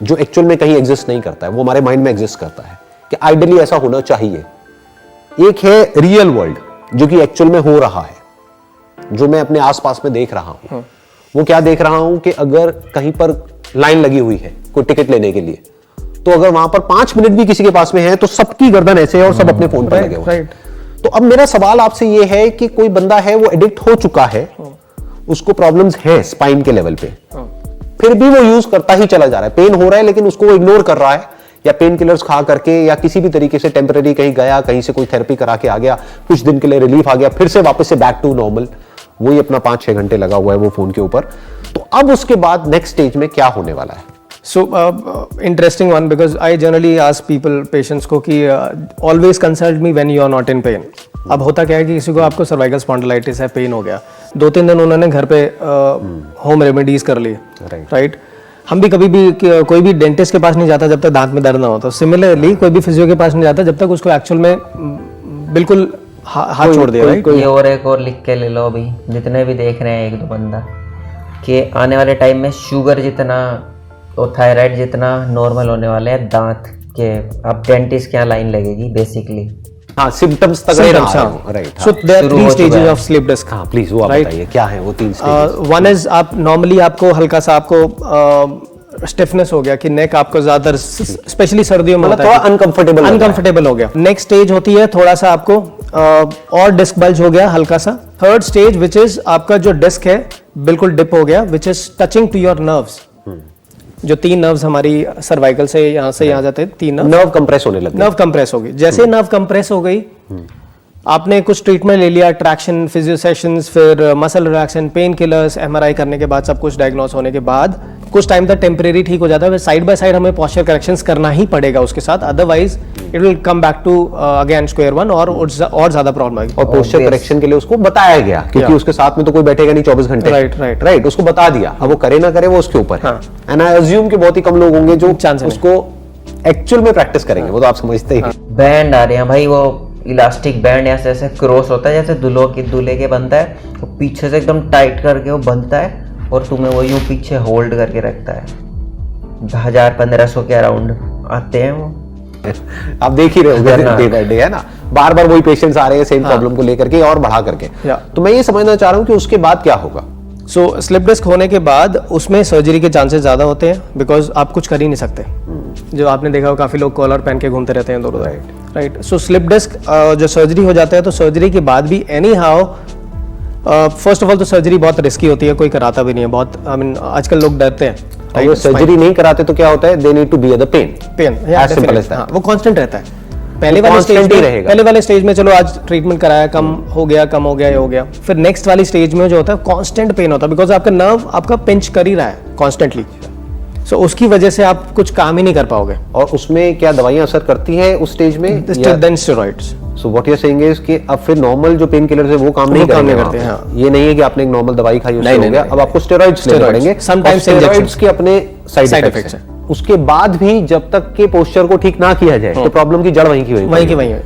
[SPEAKER 2] जो एक्चुअल में कहीं एग्जिस्ट नहीं करता है, वो हमारे माइंड में एग्जिस्ट करता है कि आइडली ऐसा होना चाहिए। एक है रियल वर्ल्ड, जो कि एक्चुअल में हो रहा है, जो मैं अपने आसपास में देख रहा हूं। वो क्या देख रहा हूं कि अगर कहीं पर लाइन लगी हुई है कोई टिकट लेने के लिए, तो अगर वहां पर 5 मिनट भी किसी के पास में है तो सबकी गर्दन ऐसे है और सब अपने फोन पर लगे हुए हैं। तो अब मेरा सवाल आपसे ये है कि कोई बंदा है वो एडिक्ट हो चुका है, उसको प्रॉब्लम्स है स्पाइन के लेवल पे, फिर भी वो यूज करता ही चला जा रहा है। पेन हो रहा है लेकिन उसको वो इग्नोर कर रहा है, या पेन किलर्स खा करके, या किसी भी तरीके से टेम्पररी कहीं गया, कहीं से कोई थेरेपी करा के आ गया, कुछ दिन के लिए रिलीफ आ गया, फिर से वापस से बैक टू नॉर्मल, वही अपना 5-6 घंटे लगा हुआ है वो फोन के ऊपर। तो अब उसके बाद नेक्स्ट स्टेज में क्या होने वाला है?
[SPEAKER 3] So interesting one, because I generally ask people, patients को कि always consult me when you are not in pain. अब होता क्या है कि किसी को आपको सर्वाइकल स्पॉन्डिलाइटिस है, पेन हो गया, 2-3 दिन उन्होंने घर पे होम रेमेडीज कर लिए, राइट। हम भी कभी भी कोई भी डेंटिस्ट के पास नहीं जाता जब तक दांत में दर्द ना हो। तो सिमिलरली कोई भी फिजियो के पास नहीं जाता जब तक उसको एक्चुअल में बिल्कुल हाथ छोड़ दिया, राइट।
[SPEAKER 1] ये और एक और लिख के ले लो अभी, जितने भी देख रहे हैं 1-2 बंदा, कि आने वाले टाइम में शुगर जितना और थायराइड जितना नॉर्मल होने वाले हैं दांत के। अब डेंटिस्ट के यहाँ लाइन लगेगी बेसिकली।
[SPEAKER 2] हाँ, सिम्टम्स तक
[SPEAKER 3] right. So there are 3 stages of slip disc.
[SPEAKER 2] हाँ प्लीज वो आप बताइए क्या है वो 3 स्टेजेस।
[SPEAKER 3] वन इज आप नॉर्मली आपको हल्का सा आपको स्टिफनेस हो गया कि नेक आपको ज्यादा, स्पेशली सर्दियों में
[SPEAKER 2] थोड़ा अनकंफर्टेबल
[SPEAKER 3] हो गया। नेक्स्ट स्टेज होती है थोड़ा सा आपको और डिस्क बल्ज हो गया हल्का सा। थर्ड स्टेज विच इज आपका जो डिस्क है बिल्कुल डिप हो गया, which is touching to your nerves. जो 3 नर्व्स हमारी सर्वाइकल से यहाँ जाते हैं, 3
[SPEAKER 2] नर्व कंप्रेस होने लगे,
[SPEAKER 3] नर्व कंप्रेस हो गई। जैसे नर्व कंप्रेस हो गई, आपने कुछ ट्रीटमेंट ले लिया, ट्रैक्शन, फिजियो सेशंस, फिर muscle relaxation, pain killers, MRI करने के बाद सब कुछ डायग्नोस होने के बाद कुछ टाइम तक टेम्परेरी ठीक हो जाता है। साइड बाय साइड हमें पोस्चर करेक्शंस करना ही पड़ेगा उसके साथ, otherwise it will come back to again square one और ज्यादा प्रॉब्लम आएगी।
[SPEAKER 2] और पोस्चर करेक्शन के लिए उसको बताया गया, क्योंकि उसके साथ में तो कोई बैठेगा नहीं 24 घंटे। राइट, उसको बता दिया। अब वो करे ना करे वो उसके ऊपर है। एंड आई अज्यूम कि बहुत ही कम लोग होंगे जो उसको एक्चुअल में प्रैक्टिस करेंगे, वो तो आप समझते ही।
[SPEAKER 1] बैंड आ रहे हैं भाई, वो इलास्टिक बैंड ऐसे ऐसे क्रॉस होता है, जैसे दूल्हे के बनता है, वो पीछे से एकदम टाइट करके वो बनता है और तुम्हें वो यूं पीछे होल्ड करके रखता है। 1000-1500 के अराउंड आते हैं वो।
[SPEAKER 2] आप देख ही रहे हो डे बाय डे, है ना, बार बार वही पेशेंट्स आ रहे हैं सेम प्रॉब्लम को लेकर के और बढ़ा करके। तो मैं ये समझना चाह रहा हूँ कि उसके बाद क्या होगा।
[SPEAKER 3] सो स्लिप डिस्क होने के बाद उसमें सर्जरी के चांसेस ज्यादा होते हैं, बिकॉज आप कुछ कर ही नहीं सकते। जो आपने देखा हो काफी लोग कॉलर पहन के घूमते रहते हैं दोनों। राइट। सो स्लिप डिस्क जो सर्जरी हो जाता है, तो सर्जरी के बाद भी any how, first of all तो सर्जरी बहुत रिस्की होती है, कोई कराता भी नहीं है, बहुत आई मीन आजकल लोग डरते हैं।
[SPEAKER 2] अगर सर्जरी नहीं कराते तो क्या होता है, they need to bear the pain.
[SPEAKER 3] As simple as that. वो कांस्टेंट रहता है। पहले वाले स्टेज में चलो आज ट्रीटमेंट कराया, कम हो गया, ये हो गया, फिर नेक्स्ट वाली स्टेज में जो होता है कांस्टेंट पेन होता है, बिकॉज आपका नर्व आपका पिंच कर ही रहा है कॉन्स्टेंटली। सो उसकी वजह से आप कुछ काम ही नहीं कर पाओगे।
[SPEAKER 2] और उसमें क्या दवाइयां असर करती हैं उस स्टेज में?
[SPEAKER 3] Then steroids.
[SPEAKER 2] So what you are saying is कि अब फिर नॉर्मल जो पेन किलर्स है वो काम नहीं करते हैं। ये नहीं है कि आपने एक नॉर्मल दवाई खाई उससे हो गया, अब आपको स्टेरॉइड्स लेने पड़ेंगे।
[SPEAKER 3] समटाइम्स
[SPEAKER 2] स्टेरॉइड्स के अपने साइड इफेक्ट्स हैं। उसके बाद भी जब तक के पोस्चर को ठीक ना किया जाए तो प्रॉब्लम की जड़ वहीं की वहीं है।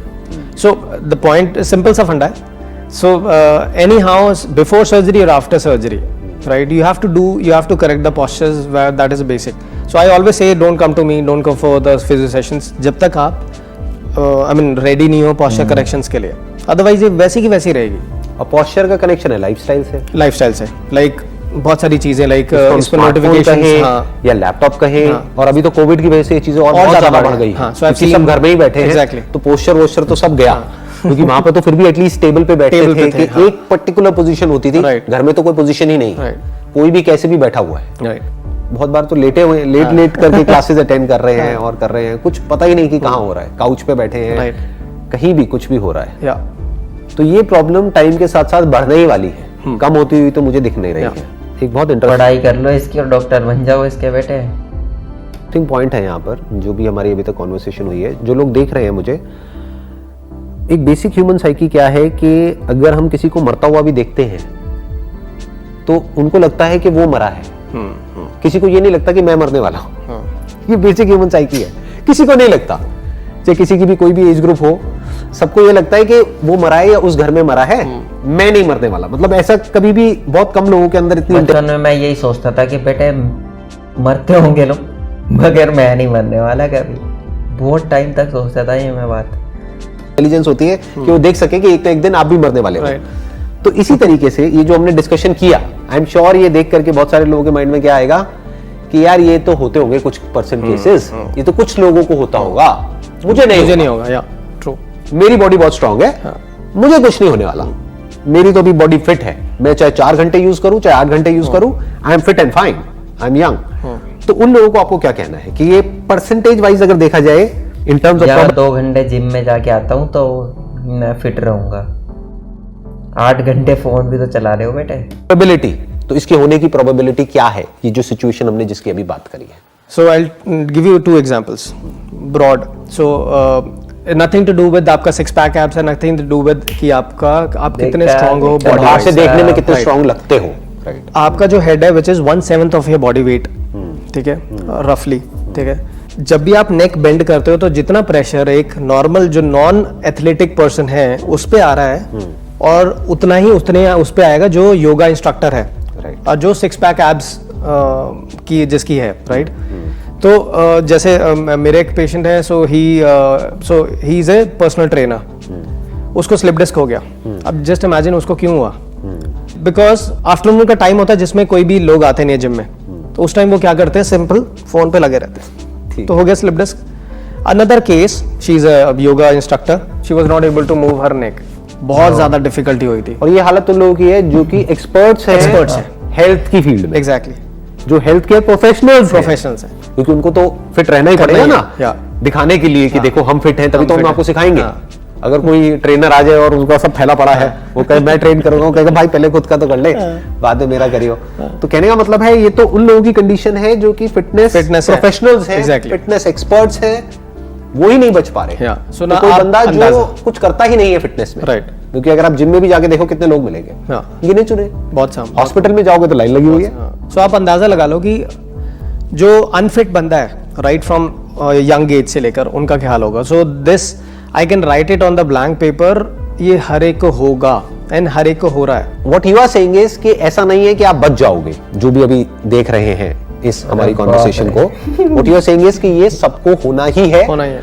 [SPEAKER 3] सो द पॉइंट सिंपल सा फंडा है। So anyhow before surgery और after surgery, right, you have to correct the postures, where that is basic. So I always say don't come to me, don't come for the physio sessions जब तक आप ready नहीं हो posture corrections के लिए, otherwise ये वैसी की वैसी रहेगी।
[SPEAKER 2] और posture का connection है lifestyle से, like बहुत सारी चीजें, like इसको notifications या लैपटॉप कहें, और अभी तो कोविड की वजह से ये चीजें और ज्यादा बढ़ गई, क्योंकि सब घर में ही बैठे हैं, तो पोस्चर तो सब गया। क्योंकि वहां पर तो फिर भी एटलीस्ट टेबल पे बैठते थे कि एक पर्टिकुलर पोजीशन होती थी। घर में तो कोई पोजीशन ही नहीं है, कोई भी कैसे भी बैठा हुआ है। बहुत बार तो लेटे हुए लेट करके क्लासेस अटेंड कर रहे हैं और कर रहे हैं, कुछ पता ही नहीं कि कहाँ हो रहा है, काउच पे बैठे हैं, कहीं भी कुछ भी हो रहा है। तो ये प्रॉब्लम टाइम के साथ साथ बढ़ने ही वाली है, कम होती हुई तो मुझे दिख नहीं रही है। एक बहुत
[SPEAKER 1] पढ़ाई कर लो इसकी और डॉक्टर बन जाओ इसके बेटे।
[SPEAKER 2] इंटरेस्टिंग पॉइंट है यहाँ पर, जो भी हमारी अभी तक कॉन्वर्सेशन हुई है, जो लोग देख रहे हैं मुझे, एक बेसिक ह्यूमन साइकी क्या है कि अगर हम किसी को मरता हुआ भी देखते हैं तो उनको लगता है कि वो मरा है, किसी को ये नहीं लगता कि मैं मरने वाला हूं। ये बेसिक ह्यूमन साइकी है, किसी को नहीं लगता, चाहे किसी की भी कोई भी एज ग्रुप हो, सबको ये लगता है कि वो मरा है या उस घर में मरा है, मैं नहीं मरने वाला। मतलब ऐसा कभी भी बहुत कम लोगों के अंदर इतनी।
[SPEAKER 1] बचपन में मैं यही सोचता था कि बेटे मरते होंगे लोग, मगर मैं नहीं मरने वाला कभी। बहुत टाइम तक सोचता था ये मैं बात।
[SPEAKER 2] इंटेलिजेंस होती है कि वो देख सके कि एक ना एक दिन आप भी मरने वाले हो। तो इसी तरीके से ये जो हमने डिस्कशन किया, आई एम श्योर ये देख करके बहुत सारे लोगों के माइंड में क्या आएगा कि यार ये तो होते होंगे कुछ परसेंट केसेस, ये तो कुछ लोगों को होता होगा, मुझे नहीं होगा। या ट्रू, मेरी बॉडी बहुत स्ट्रांग है, मुझे कुछ नहीं होने वाला, मेरी तो अभी बॉडी फिट है, मैं चाहे 4 घंटे यूज करूं चाहे 8 घंटे यूज करूं, I am fit and fine, I am young. तो उन लोगों को आपको क्या कहना है कि ये परसेंटेज वाइज अगर देखा जाए इन टर्म्स ऑफ
[SPEAKER 1] 2 घंटे जिम में जाके आता हूँ तो मैं फिट रहूंगा, 8 घंटे फोन भी तो चला रहे हो बेटे।
[SPEAKER 2] प्रोबेबिलिटी, तो इसके होने की प्रोबेबिलिटी क्या है, ये जो सिचुएशन हमने जिसकी अभी बात करी है?
[SPEAKER 3] So I will give you 2 examples broad. So nothing to do with आपका 6 पैक एब्स है, नथिंग टू डू विद कि आप कितने स्ट्रांग हो,
[SPEAKER 2] बाहर से देखने में कितने स्ट्रांग लगते हो।
[SPEAKER 3] आपका जो हेड है which is 1/7 of your body weight, ठीक है, रफली, ठीक है। जब भी आप नेक बेंड करते हो तो जितना प्रेशर एक नॉर्मल जो नॉन एथलेटिक पर्सन है उस पे आ रहा है, और उतना ही उस पे आएगा जो योगा इंस्ट्रक्टर है, और जो 6 पैक एब्स की जिसकी है, राइट। तो जैसे मेरे एक पेशेंट है, so he is a personal trainer, उसको स्लिप डिस्क हो गया। अब जस्ट इमेजिन उसको क्यों हुआ, बिकॉज आफ्टरनून का टाइम होता है जिसमें कोई भी लोग आते नहीं है जिम में, तो उस टाइम वो क्या करते हैं, सिंपल फोन पे लगे रहते हैं, तो हो गया slip disc. Another case, she is a yoga instructor, she was not able to move her neck, बहुत ज्यादा डिफिकल्टी हुई थी।
[SPEAKER 2] और ये हालत उन लोगों की है जो कि एक्सपर्ट्स हैं हेल्थ की फील्ड में,
[SPEAKER 3] एग्जैक्टली,
[SPEAKER 2] जो हेल्थ केयर प्रोफेशनल्स
[SPEAKER 3] प्रोफेशनल्स हैं।
[SPEAKER 2] क्योंकि उनको तो फिट रहना ही पड़ेगा
[SPEAKER 3] ही है,
[SPEAKER 2] ना,
[SPEAKER 3] या।
[SPEAKER 2] दिखाने के लिए कि देखो हम फिट हैं, तभी
[SPEAKER 3] हम
[SPEAKER 2] तो हम
[SPEAKER 3] fit
[SPEAKER 2] आपको
[SPEAKER 3] हैं।
[SPEAKER 2] सिखाएंगे।
[SPEAKER 3] हाँ।
[SPEAKER 2] अगर कोई ट्रेनर आ जाए और उसका सब फैला पड़ा है, वो कहे मैं ट्रेन करूंगा, वो कहेगा भाई पहले खुद का तो कर ले, बाद में मेरा करियो। तो कहने का मतलब है ये तो उन लोगों की कंडीशन है जो कि फिटनेस
[SPEAKER 3] है।
[SPEAKER 2] प्रोफेशनल्स हैं,
[SPEAKER 3] Exactly.
[SPEAKER 2] फिटनेस एक्सपर्ट्स हैं, वो ही नहीं बच पा रहे।
[SPEAKER 3] Yeah. So
[SPEAKER 2] तो
[SPEAKER 3] ना
[SPEAKER 2] कोई
[SPEAKER 3] आप
[SPEAKER 2] बंदा जो
[SPEAKER 3] अंदाजा।
[SPEAKER 2] कुछ करता ही नहीं है फिटनेस में,
[SPEAKER 3] Right.
[SPEAKER 2] क्योंकि अगर आप जिम में भी जाके देखो कितने लोग मिलेंगे,
[SPEAKER 3] हाँ।
[SPEAKER 2] गिने चुने।
[SPEAKER 3] बहुत साम
[SPEAKER 2] हॉस्पिटल में जाओगे तो लाइन लगी हुई है।
[SPEAKER 3] सो आप अंदाजा लगा लो कि जो अनफिट बंदा है राइट फ्रॉम यंग एज से लेकर उनका क्या हाल होगा। So this I can write it on the blank paper, ये हर एक को होगा एंड हर एक को हो रहा है।
[SPEAKER 2] What you are saying is कि ऐसा नहीं है कि आप बच जाओगे, जो भी अभी देख रहे हैं इस हमारी कॉन्वर्सेशन को। What you are saying is कि ये सबको होना ही है,
[SPEAKER 3] होना ही है।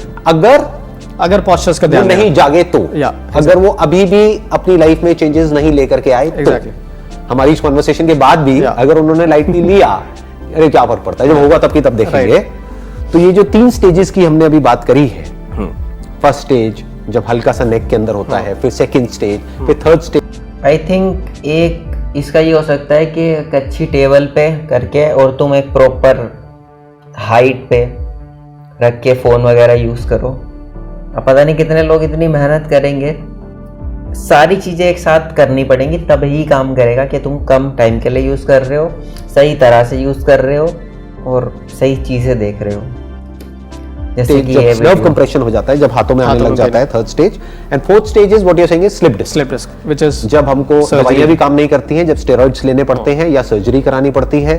[SPEAKER 2] अगर
[SPEAKER 3] पॉस्चर्स का
[SPEAKER 2] वो
[SPEAKER 3] ध्यान
[SPEAKER 2] नहीं जागे तो,
[SPEAKER 3] Yeah,
[SPEAKER 2] अगर वो अभी भी अपनी लाइफ में चेंजेस नहीं लेकर के आए तो,
[SPEAKER 3] Exactly.
[SPEAKER 2] हमारी इस कॉन्वर्सेशन के बाद भी
[SPEAKER 3] Yeah.
[SPEAKER 2] अगर उन्होंने लाइटली लिया, अरे क्या फर्क पड़ता है, जब होगा तब की तब देखेंगे। तो ये जो 3 स्टेजेस की हमने अभी बात करी है, फर्स्ट स्टेज जब हल्का सा नेक के अंदर होता है, फिर सेकंड स्टेज, फिर थर्ड स्टेज।
[SPEAKER 1] आई थिंक एक इसका ये हो सकता है कि एक अच्छी टेबल पे करके और तुम एक प्रॉपर हाइट पे रख के फ़ोन वगैरह यूज़ करो। अब पता नहीं कितने लोग इतनी मेहनत करेंगे, सारी चीज़ें एक साथ करनी पड़ेंगी तब ही काम करेगा कि तुम कम टाइम के लिए यूज़ कर रहे हो, सही तरह से यूज़ कर रहे हो और सही चीज़ें देख रहे हो। जैसे कि ये
[SPEAKER 2] नर्व कंप्रेशन हो जाता है जब हाथों में आने लग जाता है, third stage. And fourth stage is what you are saying is slip disc.
[SPEAKER 3] Slip disc which is
[SPEAKER 2] जब हमको दवाइयां भी काम नहीं करती हैं, जब स्टेरॉइड्स लेने पड़ते हैं या सर्जरी करानी पड़ती है,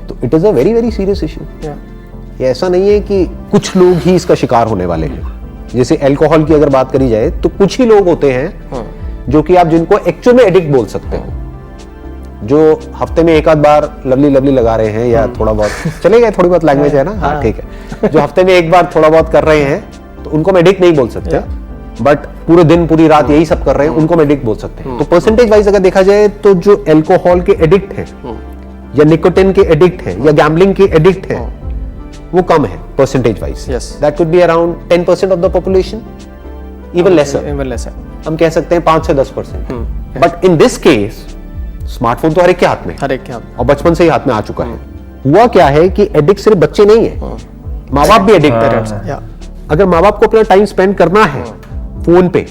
[SPEAKER 2] तो it is a very very serious issue. ये ऐसा नहीं है कि कुछ लोग ही इसका शिकार होने वाले हैं। जैसे अल्कोहल की अगर बात करी जाए तो कुछ ही लोग होते हैं जो कि आप जिनको एक्चुअल में एडिक्ट बोल सकते हो, जो हफ्ते में एक आध बार लवली लवली लगा रहे हैं या थोड़ा बहुत चलेगा, थोड़ी बहुत लैंग्वेज है ना, हाँ ठीक है, जो हफ्ते में एक बार थोड़ा बहुत कर रहे हैं तो उनको मैं एडिक्ट नहीं बोल सकते, बट पूरे दिन पूरी रात यही सब कर रहे हैं उनको मैं एडिक्ट बोल सकते हैं। तो परसेंटेज वाइज अगर देखा जाए तो जो अल्कोहल के एडिक्ट हैं या निकोटिन के एडिक्ट हैं या गैम्बलिंग के एडिक्ट हैं वो कम है percentage wise.
[SPEAKER 3] Yes.
[SPEAKER 2] That could be around 10% of the population, even laser, हम कह सकते हैं 5 से 10%। But in this case smartphone तो हर एक के हाथ में है,
[SPEAKER 3] हर एक के हाथ
[SPEAKER 2] और बचपन से ही हाथ में आ चुका है। हुआ क्या है कि एडिक्ट सिर्फ बच्चे नहीं है, माँ बाप भी एडिक्ट है।
[SPEAKER 3] या
[SPEAKER 2] अगर माँ बाप को अपना टाइम स्पेंड करना है फोन पे,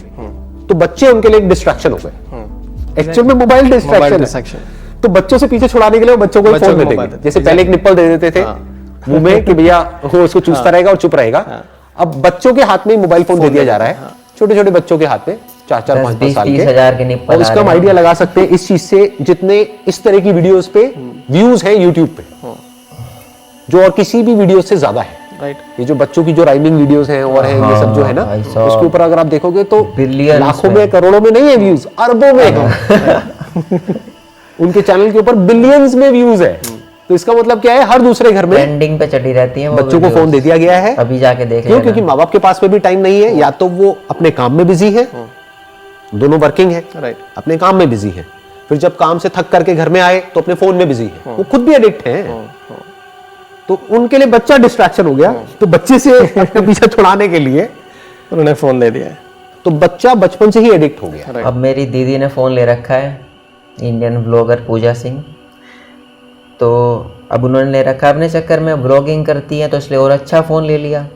[SPEAKER 2] तो बच्चे उनके लिए एक डिस्ट्रैक्शन हो गए। एक्चुअल में मोबाइल डिस्ट्रैक्शन है, तो बच्चों से पीछे छुड़ाने के लिए बच्चों को फोन में देंगे। जैसे पहले एक निप्पल दे देते थे मुंह में कि भैया वो उसको चूसता रहेगा और चुप रहेगा, अब बच्चों के हाथ में मोबाइल फोन दे दिया जा रहा है, छोटे छोटे बच्चों के हाथ में 4-4 5-5 साल
[SPEAKER 1] 20-30 हज़ार के निप्पल
[SPEAKER 2] और इसका हम आइडिया लगा सकते हैं इस चीज से जितने इस तरह की वीडियोस पे व्यूज हैं यूट्यूब पे, जो और किसी भी वीडियो से ज्यादा है।
[SPEAKER 3] राइट।
[SPEAKER 2] ये जो बच्चों की जो राइमिंग वीडियोस हैं और हैं ये सब जो है ना,
[SPEAKER 1] भाई साहब।
[SPEAKER 2] उसके ऊपर अगर आप देखोगे तो
[SPEAKER 1] Billions
[SPEAKER 2] लाखों
[SPEAKER 1] में।
[SPEAKER 2] में करोड़ों में नहीं है व्यूज, अरबों में है। उनके चैनल के ऊपर बिलियंस में व्यूज है। तो इसका मतलब क्या है, हर दूसरे घर में
[SPEAKER 1] ट्रेंडिंग पे चढ़ी रहती है वो
[SPEAKER 2] बच्चों को
[SPEAKER 1] videos।
[SPEAKER 2] फोन दे दिया गया है।
[SPEAKER 1] अभी जाके देख
[SPEAKER 2] क्यों?
[SPEAKER 1] लेना।
[SPEAKER 2] क्योंकि माँ बाप के पास में भी टाइम नहीं है, या तो वो अपने काम में बिजी है, दोनों वर्किंग है,
[SPEAKER 3] राइट।
[SPEAKER 2] अपने काम में बिजी है, फिर जब काम से थक करके घर में आए तो अपने फोन में बिजी है, वो खुद भी एडिक्ट हैं। तो उनके लिए बच्चा डिस्ट्रैक्शन हो गया, तो बच्चे से अपने पीछे छुड़ाने के लिए
[SPEAKER 3] उन्होंने फोन दे दिया है।
[SPEAKER 2] तो बच्चा बचपन से ही एडिक्ट हो गया।
[SPEAKER 3] Right.
[SPEAKER 1] अब मेरी दीदी ने फ़ोन ले रखा है, इंडियन ब्लॉगर पूजा सिंह, तो अब उन्होंने ले रखा, अपने चक्कर में ब्लॉगिंग करती हैं तो इसलिए और अच्छा फ़ोन ले लिया।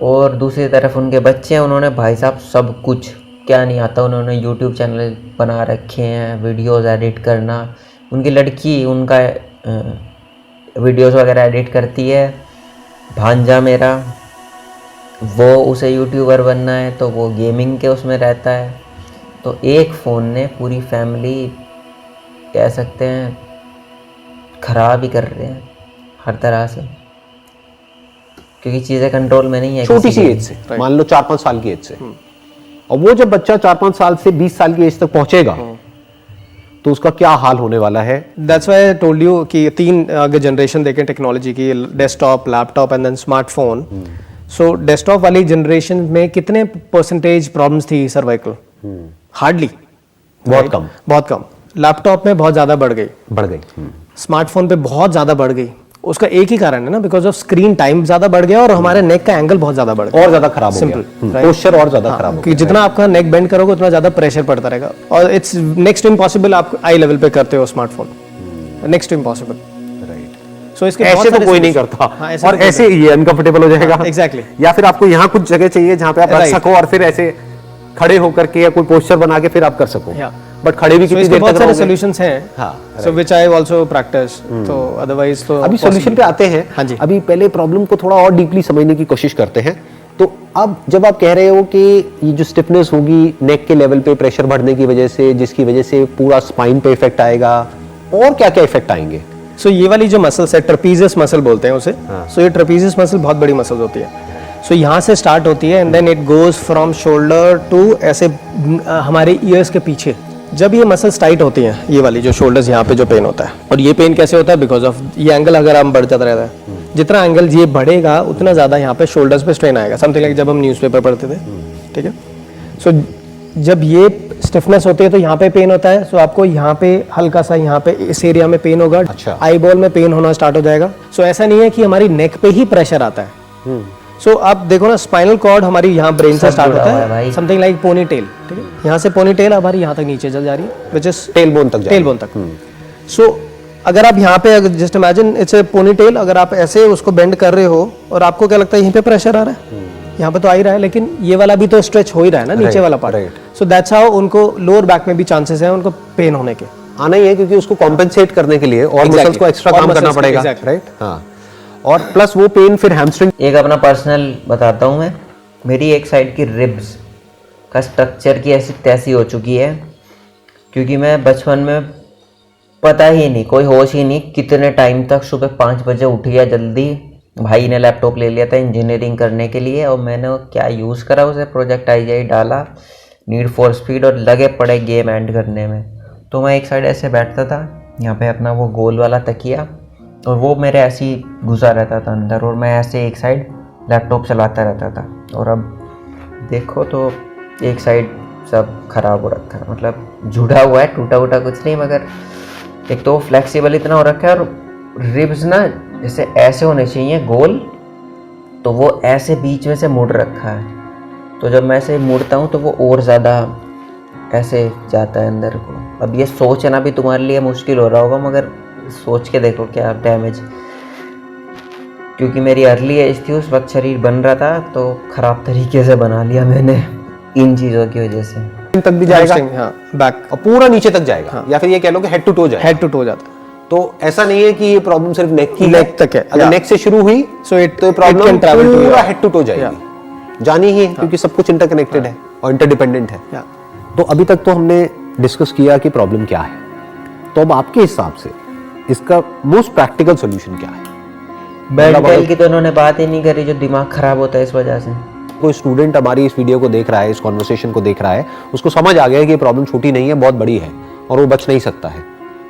[SPEAKER 1] और दूसरी तरफ उनके बच्चे हैं, उन्होंने भाई साहब सब कुछ, क्या नहीं आता, उन्होंने यूट्यूब चैनल बना रखे हैं, वीडियोस एडिट करना, उनकी लड़की उनका वीडियोस वगैरह एडिट करती है। भांजा मेरा, वो उसे यूट्यूबर बनना है तो वो गेमिंग के उसमें रहता है। तो एक फ़ोन ने पूरी फैमिली कह सकते हैं ख़राब ही कर रहे हैं हर तरह से, क्योंकि चीज़ें कंट्रोल में नहीं है।
[SPEAKER 2] छोटी
[SPEAKER 1] किसी
[SPEAKER 2] सी
[SPEAKER 1] की।
[SPEAKER 2] एज से, मान लो 4-5 साल की एज से, और वो जब बच्चा 4-5 साल से 20 साल की एज तक पहुंचेगा तो उसका क्या हाल होने वाला है।
[SPEAKER 3] That's why I told you कि 3 अगर जनरेशन देखें टेक्नोलॉजी की, desktop, laptop and then smartphone. So desktop वाली जनरेशन में कितने परसेंटेज प्रॉब्लम्स थी सर्वाइकल? हार्डली,
[SPEAKER 2] बहुत कम,
[SPEAKER 3] बहुत कम। लैपटॉप में बहुत ज़्यादा बढ़ गई,
[SPEAKER 2] बढ़ गई।
[SPEAKER 3] स्मार्टफोन पे बहुत ज़्यादा बढ़ गई, उसका एक ही कारण है ना, बिकॉज ऑफ स्क्रीन टाइम ज्यादा बढ़ गया और हमारे नेक का एंगल बहुत ज्यादा बढ़ गया,
[SPEAKER 2] और ज्यादा खराब हो
[SPEAKER 3] Simple,
[SPEAKER 2] गया,
[SPEAKER 3] right?
[SPEAKER 2] पोस्चर और ज्यादा खराब हो
[SPEAKER 3] कि
[SPEAKER 2] गया।
[SPEAKER 3] जितना आपका नेक बेंड करोगे उतना ज्यादा प्रेशर पड़ता रहेगा, और इट्स नेक्स्ट इम्पॉसिबल आप आई लेवल पे करते हो स्मार्टफोन, नेक्स्ट इम्पॉसिबल। सो इसके
[SPEAKER 2] ऐसे तो कोई नहीं करता,
[SPEAKER 3] हाँ, ऐसे
[SPEAKER 2] और
[SPEAKER 3] तो कोई
[SPEAKER 2] ऐसे ये अनकंफर्टेबल हो जाएगा।
[SPEAKER 3] एग्जैक्टली।
[SPEAKER 2] या फिर आपको यहाँ कुछ जगह चाहिए जहाँ पे आप रख
[SPEAKER 3] Right.
[SPEAKER 2] सको और फिर ऐसे खड़े होकर के या कोई पोस्चर बना के फिर आप कर सको।
[SPEAKER 3] Yeah.
[SPEAKER 2] बट खड़े भी
[SPEAKER 3] So
[SPEAKER 2] कितनी
[SPEAKER 3] इसके
[SPEAKER 2] देर
[SPEAKER 3] बहुत
[SPEAKER 2] तक
[SPEAKER 3] सारे
[SPEAKER 2] रहोगे?
[SPEAKER 3] सॉल्यूशंस हैं,
[SPEAKER 2] हाँ,
[SPEAKER 3] so which I also practice, तो अदरवाइज तो
[SPEAKER 2] अभी सॉल्यूशन पे आते हैं।
[SPEAKER 3] हाँ जी।
[SPEAKER 2] अभी पहले प्रॉब्लम को थोड़ा और डीपली समझने की कोशिश करते हैं। तो अब जब आप कह रहे हो कि ये जो स्टिफनेस होगी नेक के लेवल पे प्रेशर बढ़ने की वजह से, जिसकी वजह से पूरा स्पाइन पे इफेक्ट आएगा, और क्या क्या इफेक्ट आएंगे?
[SPEAKER 3] सो ये वाली जो मसल्स है, ट्रेपीजियस मसल बोलते हैं उसे। सो ये ट्रेपीजियस मसल बहुत बड़ी मसल होती है। सो यहाँ से स्टार्ट होती है and then it goes from shoulder to ऐसे हमारे ईयर्स के पीछे। जब ये मसल्स टाइट होती हैं, ये वाली जो शोल्डर्स यहाँ पे जो पेन होता है, और ये पेन कैसे होता है, बिकॉज ऑफ ये एंगल अगर हम बढ़ जाता रहता है, जितना एंगल ये बढ़ेगा उतना ज्यादा यहाँ पे शोल्डर्स पे स्ट्रेन आएगा। समथिंग लाइक जब हम न्यूज़पेपर पढ़ते थे, ठीक है। सो जब ये स्टिफनेस होती है तो यहाँ पे पेन होता है। सो आपको यहाँ पे हल्का सा यहाँ पे इस एरिया में पेन होगा,
[SPEAKER 2] अच्छा।
[SPEAKER 3] आई बॉल में पेन होना स्टार्ट हो जाएगा। सो ऐसा नहीं है कि हमारी नेक पे ही प्रेशर आता है। सो आप देखो ना, स्पाइनल कॉर्ड हमारी यहाँ ब्रेन से
[SPEAKER 1] सब
[SPEAKER 3] स्टार्ट
[SPEAKER 1] जुड़ा
[SPEAKER 3] होता
[SPEAKER 1] हुआ है
[SPEAKER 3] है,
[SPEAKER 1] भाई।
[SPEAKER 3] समथिंग लाइक पोनी टेल, ठीक है। यहाँ से पोनी टेल हमारी यहाँ तक नीचे चल जा रही है, विच इज
[SPEAKER 2] टेलबोन तक
[SPEAKER 3] टेल बोन तक। सो अगर आप यहाँ पे just imagine it's a pony tail, अगर आप ऐसे उसको बेंड कर रहे हो और आपको क्या लगता है यहीं पे प्रेशर आ रहा है, यहाँ पे तो आ ही रहा है, लेकिन ये वाला भी तो स्ट्रेच हो ही रहा है ना, नीचे
[SPEAKER 2] Right,
[SPEAKER 3] वाला part.
[SPEAKER 2] right.
[SPEAKER 3] So that's how उनको लोअर बैक में भी चांसेस हैं उनको पेन होने के।
[SPEAKER 2] आना ही है, क्योंकि उसको कॉम्पेंसेट करने के लिए और
[SPEAKER 3] Exactly.
[SPEAKER 2] मसल्स को एक्स्ट्रा
[SPEAKER 3] और
[SPEAKER 2] काम करना
[SPEAKER 3] muscles को,
[SPEAKER 2] पड़ेगा,
[SPEAKER 3] exactly.
[SPEAKER 2] राइट? हाँ, और प्लस वो पेन फिर हैमस्ट्रिंग।
[SPEAKER 1] एक अपना पर्सनल बताता हूँ मैं। मेरी एक साइड की रिब्स का स्ट्रक्चर की ऐसी तैसी हो चुकी है, क्योंकि मैं बचपन में पता ही नहीं, कोई होश ही नहीं, कितने टाइम तक सुबह 5 बजे उठ गया जल्दी। भाई ने लैपटॉप ले लिया था इंजीनियरिंग करने के लिए, और मैंने वो क्या यूज़ करा, उसे प्रोजेक्ट आई डाला, नीड फॉर स्पीड, और लगे पड़े गेम एंड करने में। तो मैं एक साइड ऐसे बैठता था, यहाँ पे अपना वो गोल वाला तकिया, और वो मेरे ऐसे ही घुसा रहता था अंदर, और मैं ऐसे एक साइड लैपटॉप चलाता रहता था। और अब देखो तो एक साइड सब खराब हो रखा है, मतलब जुड़ा हुआ है, टूटा वूटा कुछ नहीं, मगर एक तो फ्लेक्सिबल इतना हो रखा है, और रिब्स ना जैसे ऐसे होने चाहिए गोल, तो वो ऐसे बीच में से मुड़ रखा है। तो जब मैं ऐसे मुड़ता हूँ तो वो और ज़्यादा ऐसे जाता है अंदर को। अब ये सोचना भी तुम्हारे लिए मुश्किल हो रहा होगा, मगर सोच के देखो क्या डैमेज। क्योंकि मेरी अर्ली एज थी, उस वक्त शरीर बन रहा था, तो ख़राब तरीके से बना लिया मैंने इन चीज़ों की वजह से।
[SPEAKER 2] तक भी जाएगा,
[SPEAKER 3] हाँ, बैक
[SPEAKER 2] और पूरा नीचे तक जाएगा, या फिर ये कह लो कि हेड टू टो जाएगा।
[SPEAKER 3] हेड टू टो जाता है।
[SPEAKER 2] तो ऐसा नहीं है कि ये प्रॉब्लम सिर्फ नेक की
[SPEAKER 3] नेक तक है,
[SPEAKER 2] अगर
[SPEAKER 3] yeah.
[SPEAKER 2] नेक से शुरू हुई
[SPEAKER 3] So it-
[SPEAKER 2] तो ये
[SPEAKER 3] it
[SPEAKER 2] problem
[SPEAKER 3] can travel to
[SPEAKER 2] पूरा
[SPEAKER 3] your-
[SPEAKER 2] हेड टू टो जाएगी, जानी ही है, क्योंकि सब कुछ इंटरकनेक्टेड है और इंटरडिपेंडेंट है।
[SPEAKER 3] Yeah.
[SPEAKER 2] तो अभी तक तो हमने डिस्कस किया कि प्रॉब्लम क्या है, तो अब आपके हिसाब से इसका मोस्ट प्रैक्टिकल सॉल्यूशन क्या है?
[SPEAKER 1] मेंटल की तो उन्होंने बात ही नहीं करी, जो दिमाग खराब होता है इस वजह से।
[SPEAKER 2] कोई स्टूडेंट हमारी इस वीडियो को देख रहा है, इस कॉन्वर्सेशन को देख रहा है, उसको समझ आ गया है कि ये प्रॉब्लम छोटी नहीं है, बहुत बड़ी है, और वो बच नहीं सकता है।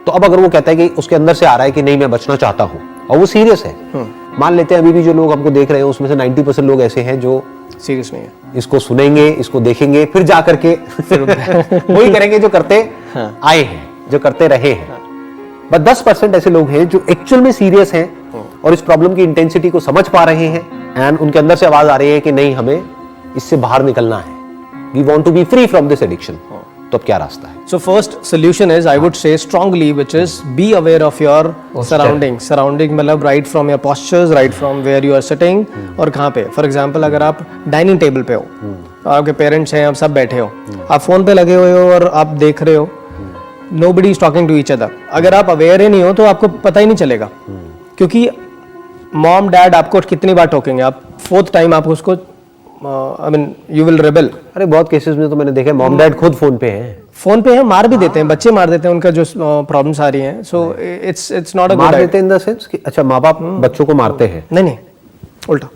[SPEAKER 2] तो अब अगर वो कहता है कि उसके अंदर से आ रहा है कि नहीं मैं बचना चाहता हूँ, और वो सीरियस है, मान लेते हैं अभी भी जो लोग हमको देख रहे हैं उसमें से 90% लोग ऐसे हैं जो
[SPEAKER 3] सीरियस नहीं है।
[SPEAKER 2] इसको सुनेंगे, इसको देखेंगे, फिर जा करके वही करेंगे जो करते आए हैं, जो करते रहे हैं। बस 10% ऐसे लोग हैं जो एक्चुअल में सीरियस हैं और इस प्रॉब्लम की इंटेंसिटी को समझ पा रहे हैं, एंड उनके अंदर से आवाज आ रही है कि नहीं हमें इससे बाहर निकलना है, we want to be free from this addiction. तो अब क्या रास्ता है?
[SPEAKER 3] So first solution is, I would say strongly, which is be aware of your surroundings. Surrounding मतलब right from your postures, right from where you are sitting, और कहाँ पे। For example, अगर आप डाइनिंग टेबल पे हो, आपके पेरेंट्स हैं, आप सब बैठे हो, आप फोन पे लगे हुए हो और आप देख रहे हो, nobody is talking to each other. अगर आप अवेयर ही नहीं हो तो आपको पता ही नहीं चलेगा, क्योंकि मॉम डैड आपको कितनी बार टोकेंगे, आप 4th टाइम आप उसको I mean you will rebel.
[SPEAKER 2] अरे बहुत केसेस में तो मैंने देखा मॉम डैड खुद फोन पे हैं,
[SPEAKER 3] फोन पे है, मार भी देते हैं, बच्चे मार देते हैं, उनका जो प्रॉब्लम्स आ रही हैं। सो इट्स नॉट अ
[SPEAKER 2] मार
[SPEAKER 3] गुड।
[SPEAKER 2] देते इन द सेंस कि अच्छा माँ बाप बच्चों को मारते हैं,
[SPEAKER 3] नहीं नहीं, उल्टा,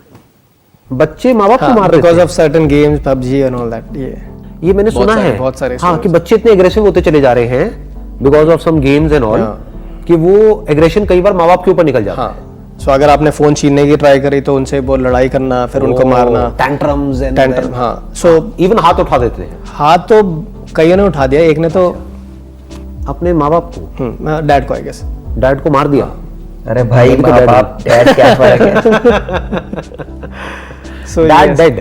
[SPEAKER 2] बच्चे माँ बाप को मार देते
[SPEAKER 3] बिकॉज
[SPEAKER 2] हैं।
[SPEAKER 3] Of certain games, PUBG and all that.
[SPEAKER 2] ये मैंने
[SPEAKER 3] बहुत
[SPEAKER 2] सुना
[SPEAKER 3] सारे-
[SPEAKER 2] है,
[SPEAKER 3] बहुत सारे
[SPEAKER 2] हाँ,
[SPEAKER 3] stories।
[SPEAKER 2] कि बच्चे इतने एग्रेसिव होते चले जा रहे हैं because of some games and all, कि वो एग्रेशन कई बार माँ बाप के ऊपर निकल जाता है।
[SPEAKER 3] हाँ, सो अगर आपने फोन छीनने की ट्राई करी तो उनसे वो लड़ाई करना, फिर उनको मारना,
[SPEAKER 2] टैंट्रम्स एंड
[SPEAKER 3] टेंटर। हाँ, सो
[SPEAKER 2] इवन हाथ उठा देते हैं
[SPEAKER 3] हाथ तो कईयों ने उठा दिया, एक ने तो
[SPEAKER 2] अपने माँ बाप को,
[SPEAKER 3] डैड को आई गेस।
[SPEAKER 2] डैड को मार दिया।
[SPEAKER 1] अरे भाई
[SPEAKER 2] मैं भी तो
[SPEAKER 1] माँ
[SPEAKER 2] dad
[SPEAKER 1] बाप डैड क्या फर्क है?
[SPEAKER 3] So
[SPEAKER 2] Dad
[SPEAKER 3] yes.
[SPEAKER 2] dead.